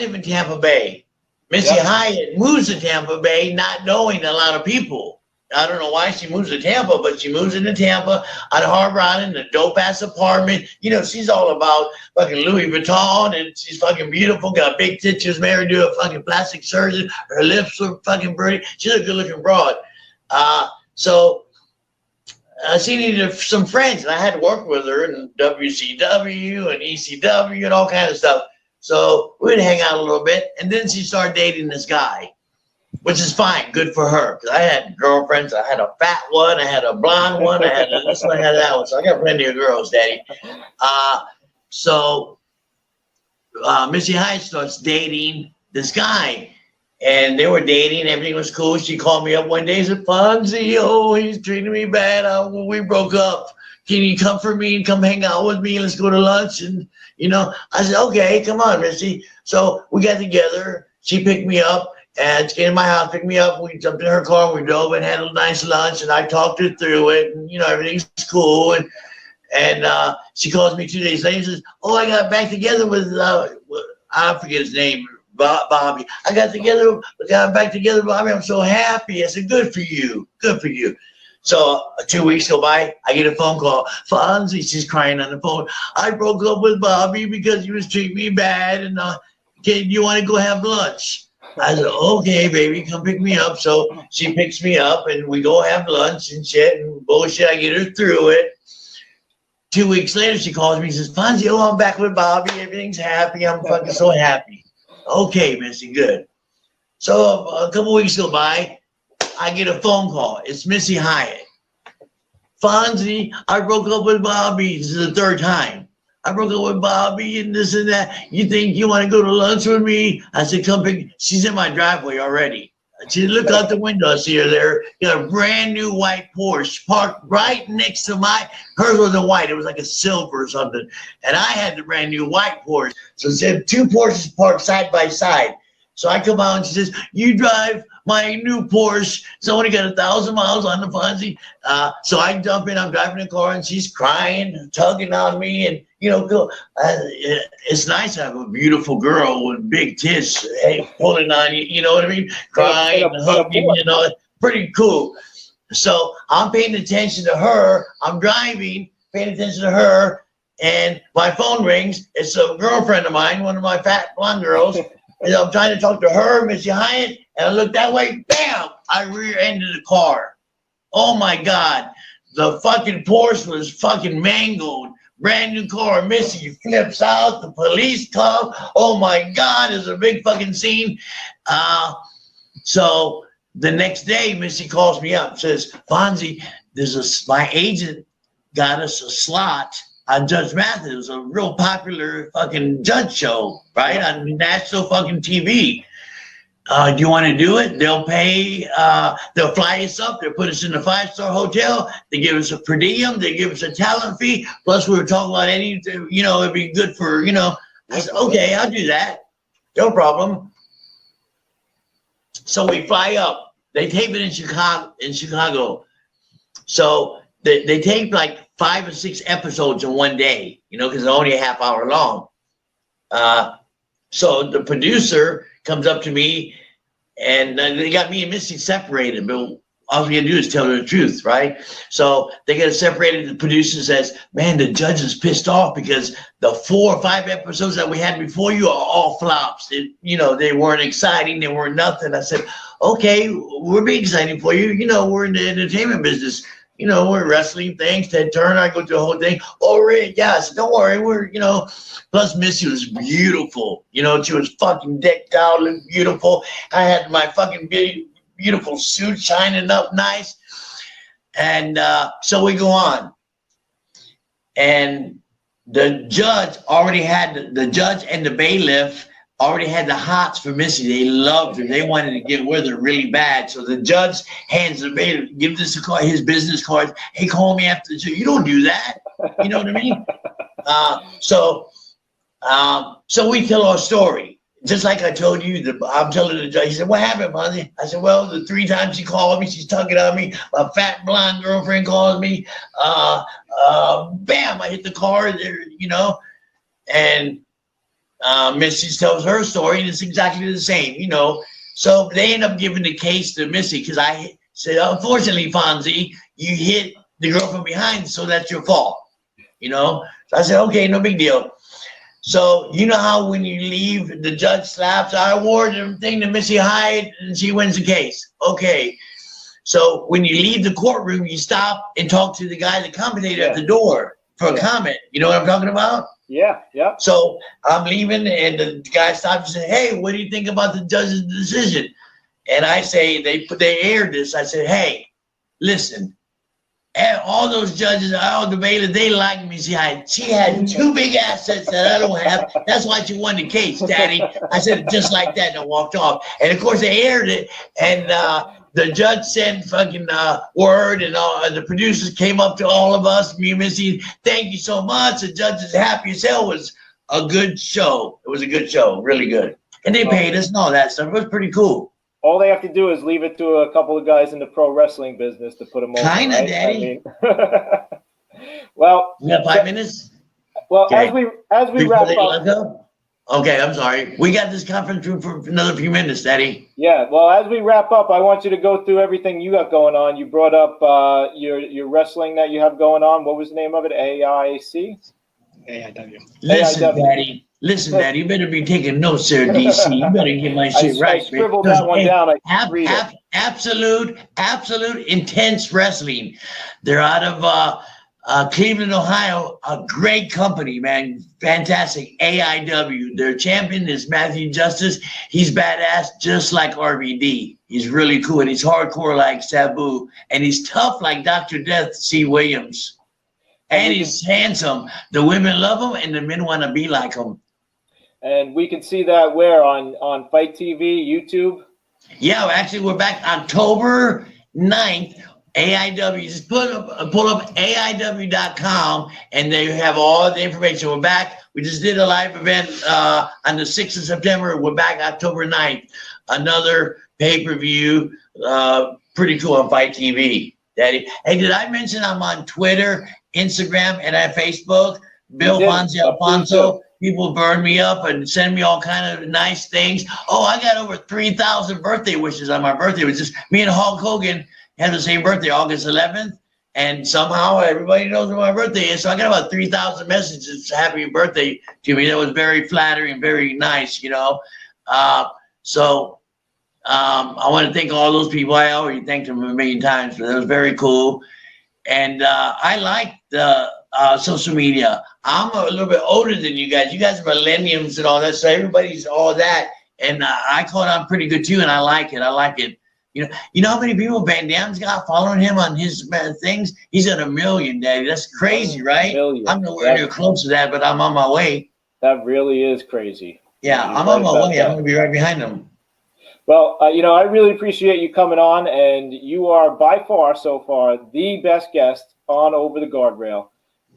live in Tampa Bay. Missy Hyatt moves to Tampa Bay, not knowing a lot of people. I don't know why she moves to Tampa, but she moves into Tampa on Harbor Island in a dope-ass apartment. She's all about fucking Louis Vuitton, and she's fucking beautiful, got big tits. She was married to a fucking plastic surgeon. Her lips were fucking pretty. She's a good-looking broad. So she needed some friends, and I had to work with her in WCW and ECW and all kinds of stuff. So we would hang out a little bit, and then she started dating this guy, which is fine, good for her. Because I had girlfriends. I had a fat one, I had a blonde one, I had this one, I had that one. So I got plenty of girls, Daddy. So Missy Hyatt starts dating this guy, and they were dating. Everything was cool. She called me up one day and said, "Fonzie, he's treating me bad. We broke up." can you come for me and come hang out with me? Let's go to lunch. And, I said, okay, come on, Missy. So we got together. She picked me up and she came to my house, picked me up. We jumped in her car. We drove and had a nice lunch. And I talked her through it. And, everything's cool. And she calls me 2 days later and says, oh, I got back together with, I forget his name, Bobby. I got back together, Bobby. I'm so happy. I said, good for you. Good for you. So 2 weeks go by, I get a phone call. Fonzie, she's crying on the phone. I broke up with Bobby because he was treating me bad, and you want to go have lunch? I said, okay, baby, come pick me up. So she picks me up, and we go have lunch and shit and bullshit. I get her through it. 2 weeks later, she calls me and says, Fonzie, I'm back with Bobby. Everything's happy. I'm fucking so happy. Okay, Missy, good. So a couple weeks go by. I get a phone call. It's Missy Hyatt. Fonzie, I broke up with Bobby. This is the third time. I broke up with Bobby and this and that. You think you want to go to lunch with me? I said, come pick. She's in my driveway already. She look out the window. I see her there. Got a brand new white Porsche parked right next to hers wasn't white. It was like a silver or something. And I had the brand new white Porsche. So she had two Porsches parked side by side. So I come out and she says, you drive my new Porsche. It's only got 1,000 miles on the Fonzie. So I jump in, I'm driving the car and she's crying, tugging on me. And, it's nice to have a beautiful girl with big tits pulling on you, you know what I mean? Crying, hugging, pretty cool. So I'm paying attention to her. I'm driving, paying attention to her. And my phone rings. It's a girlfriend of mine, one of my fat blonde girls. And I'm trying to talk to her, Missy Hyatt, and I look that way, bam! I rear-ended the car. Oh my God. The fucking Porsche was fucking mangled. Brand new car. Missy flips out. The police come. Oh my God, it's a big fucking scene. So the next day, Missy calls me up, says, Fonzie, my agent got us a slot on Judge Mathis, a real popular fucking judge show, right? On national fucking TV. Do you want to do it? They'll pay, they'll fly us up, they'll put us in a 5-star hotel, they give us a per diem, they give us a talent fee, plus we were talking about it'd be good for, I said, okay, I'll do that. No problem. So we fly up. They tape it in Chicago. So they tape like 5 or 6 episodes in one day, because they're only a half hour long. So the producer comes up to me and they got me and Missy separated, but all we gotta do is tell her the truth, right? So they get separated. The producer says, man, the judge is pissed off because the 4 or 5 episodes that we had before you are all flops. They weren't exciting. They weren't nothing. I said, okay, we're being exciting for you. We're in the entertainment business. We're wrestling things. Ted Turner, I go through the whole thing. Oh, Rick, yeah, so don't worry. Plus Missy was beautiful. She was fucking decked out, looked beautiful. I had my fucking beautiful suit shining up nice. And so we go on. And the judge and the bailiff already had the hots for Missy. They loved her. They wanted to get with her really bad. So the judge hands the bailiff, gives us his business cards. Hey, call me after the show. You don't do that. You know what I mean? So we tell our story. Just like I told you, I'm telling the judge. He said, what happened, Fonzie? I said, well, the 3 times she called me, she's tugging on me. My fat blonde girlfriend calls me. Bam, I hit the car there, and Missy tells her story, and it's exactly the same, So they end up giving the case to Missy because I said, unfortunately, Fonzie, you hit the girl from behind, so that's your fault, So I said, okay, no big deal. So you know how when you leave, the judge slaps, I award everything to Missy Hyatt, and she wins the case. Okay. So when you leave the courtroom, you stop and talk to the guy, the commentator at the door for a comment. You know what I'm talking about? Yeah. So I'm leaving, and the guy stops and says, hey, what do you think about the judge's decision? And I say, they aired this. I said, hey, listen, all those judges, all the bailiffs, they like me. She had 2 big assets that I don't have. That's why she won the case, Daddy. I said it just like that and walked off. And of course they aired it, and the judge sent fucking word, and all the producers came up to all of us, me and Missy. Thank you so much. The judge is happy as hell. It was a good show. It was a good show, really good. And they paid us and all that stuff. It was pretty cool. All they have to do is leave it to a couple of guys in the pro wrestling business to put them over. Kinda, right? Daddy. Well, We got 5 minutes. well, Okay. as we wrap up. Okay, I'm sorry. We got this conference room for another few minutes, Daddy. Yeah, well, as we wrap up, I want you to go through everything you got going on. You brought up your wrestling that you have going on. What was the name of it? AIC? AIW. Listen, AIW. Daddy. Listen, Daddy. You better be taking notes there, DC. You better get my shit right. I scribbled man. that one down. I read it. Absolute intense wrestling. They're out of Cleveland, Ohio. A great company, man. Fantastic. AIW. Their champion is Matthew Justice. He's badass, just like RVD. He's really cool, and he's hardcore like Sabu, and he's tough like Dr. Death C. Williams. And he's handsome. The women love him, and the men want to be like him. And we can see that where on Fight TV, YouTube. Yeah, actually, we're back October 9th. AIW. Just pull up AIW.com, and they have all the information. We're back. We just did a live event on the 6th of September. We're back October 9th. Another pay-per-view. Pretty cool on Fight TV. Daddy. Hey, did I mention I'm on Twitter, Instagram, and on Facebook? Bill Fonzie Alfonso. People burn me up and send me all kind of nice things. Oh, I got over 3,000 birthday wishes on my birthday. It was just me and Hulk Hogan had the same birthday, August 11th. And somehow everybody knows when my birthday is. So I got about 3,000 messages, happy birthday to me. That was very flattering, very nice, you know. I want to thank all those people. I already thanked them a million times, but that was very cool. And I like the social media. I'm a little bit older than you guys. You guys are millenniums and all that, so everybody's all that. And I caught on pretty good too, and I like it. I like it. You know how many people Van Damme's got following him on his things? He's at 1 million, Daddy. That's crazy, right? I'm nowhere near close to that, but I'm on my way. That really is crazy. Yeah, I'm on my way. I'm going to be right behind him. Well, I really appreciate you coming on, and you are by far, so far, the best guest on Over the Guardrail,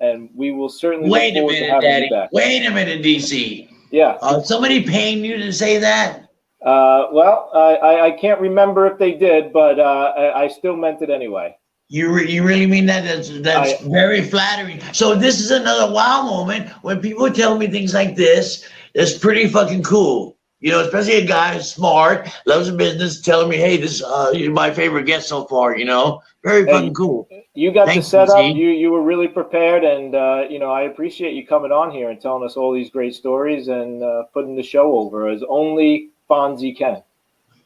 and we will certainly Wait look a forward to minute, having Daddy. you back. Wait a minute, DC. Yeah. Somebody paying you to say that? Well, I can't remember if they did, but I still meant it anyway. You really mean that? That's very flattering. So this is another wow moment when people tell me things like this. It's pretty fucking cool. You know, especially a guy who's smart, loves the business, telling me, hey, this you're my favorite guest so far, you know? Very fucking cool. You got Thanks, the setup. DC. You were really prepared, and, I appreciate you coming on here and telling us all these great stories and putting the show over as only Fonzie can.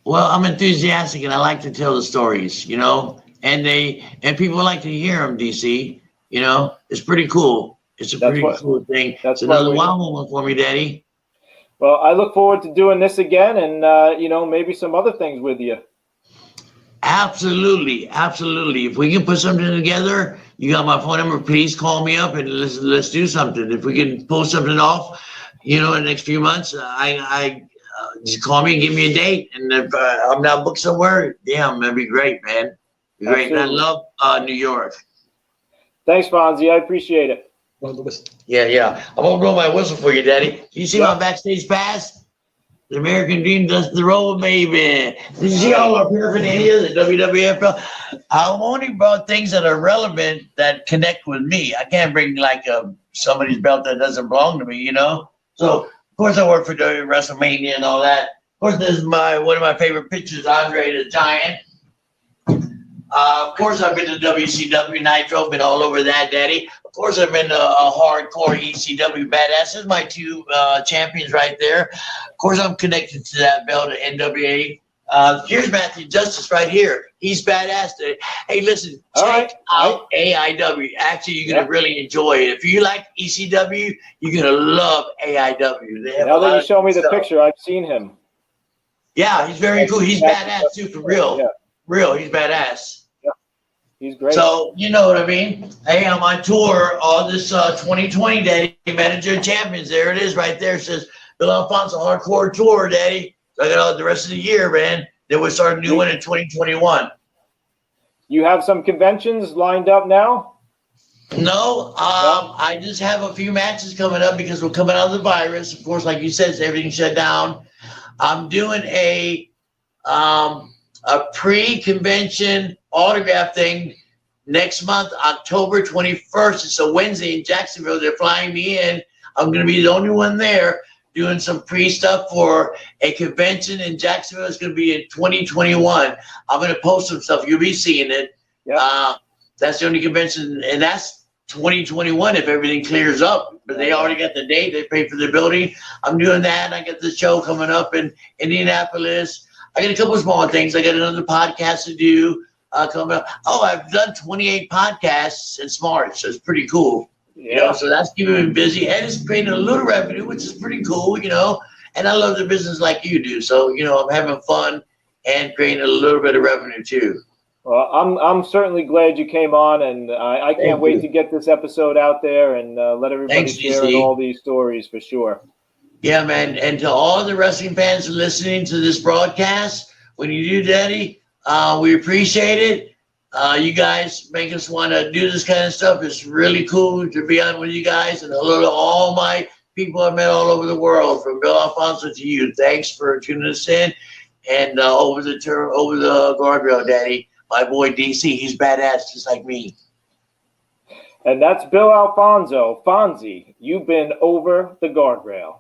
Well, I'm enthusiastic, and I like to tell the stories, you know? And people like to hear them, DC, you know? It's pretty cool. It's a pretty cool thing. It's another wow moment for me, Daddy. Well, I look forward to doing this again and, maybe some other things with you. Absolutely. Absolutely. If we can put something together, you got my phone number, please call me up and let's do something. If we can pull something off, in the next few months, just call me and give me a date. And if I'm not booked somewhere, damn, that'd be great, man. Be great. And I love New York. Thanks, Fonzie. I appreciate it. Yeah. I'm gonna blow my whistle for you, Daddy. You see my backstage pass? The American Dream does the roll, baby. Did you see all our paraphernalia, the WWF? I've only brought things that are relevant that connect with me. I can't bring like somebody's belt that doesn't belong to me, you know? So, of course, I work for WrestleMania and all that. Of course, this is one of my favorite pictures, Andre the Giant. Of course, I've been to WCW Nitro, been all over that, Daddy. Of course, I've been a hardcore ECW badass. There's my two champions right there. Of course, I'm connected to that belt at NWA. Here's Matthew Justice right here. He's badass. Hey, listen, check out AIW. Actually, you're going to really enjoy it. If you like ECW, you're going to love AIW. Now that you show me the picture, I've seen him. Yeah, he's very cool. He's badass, too, for real. Yeah. Real, he's badass. Yeah, he's great. So, you know what I mean? Hey, I'm on tour all this 2020, Daddy. Manager of Champions. There it is right there. It says Bill Alfonso Hardcore Tour, Daddy. So I got all the rest of the year, man. Then we'll start a new one in 2021. You have some conventions lined up now? No, I just have a few matches coming up because we're coming out of the virus. Of course, like you said, everything shut down. I'm doing a pre-convention autograph thing next month, October 21st. It's a Wednesday in Jacksonville. They're flying me in. I'm going to be the only one there doing some pre-stuff for a convention in Jacksonville. It's going to be in 2021. I'm going to post some stuff. You'll be seeing it. Yeah. That's the only convention, and that's 2021 if everything clears up. But they already got the date. They paid for the building. I'm doing that. I got the show coming up in Indianapolis. I got a couple of small things. I got another podcast to do coming up. Oh, I've done 28 podcasts since March, so it's pretty cool. Yeah. You know, so that's keeping me busy, and it's creating a little revenue, which is pretty cool. You know, and I love the business like you do. So you know, I'm having fun and creating a little bit of revenue too. Well, I'm certainly glad you came on, and I can't wait to get this episode out there and let everybody share in all these stories for sure. Yeah, man. And to all the wrestling fans listening to this broadcast, when you do, Daddy, we appreciate it. You guys make us want to do this kind of stuff. It's really cool to be on with you guys. And hello to all my people I met all over the world, from Bill Alfonso to you. Thanks for tuning us in. And over the guardrail, Daddy. My boy DC, he's badass just like me. And that's Bill Alfonso. Fonzie, you've been over the guardrail.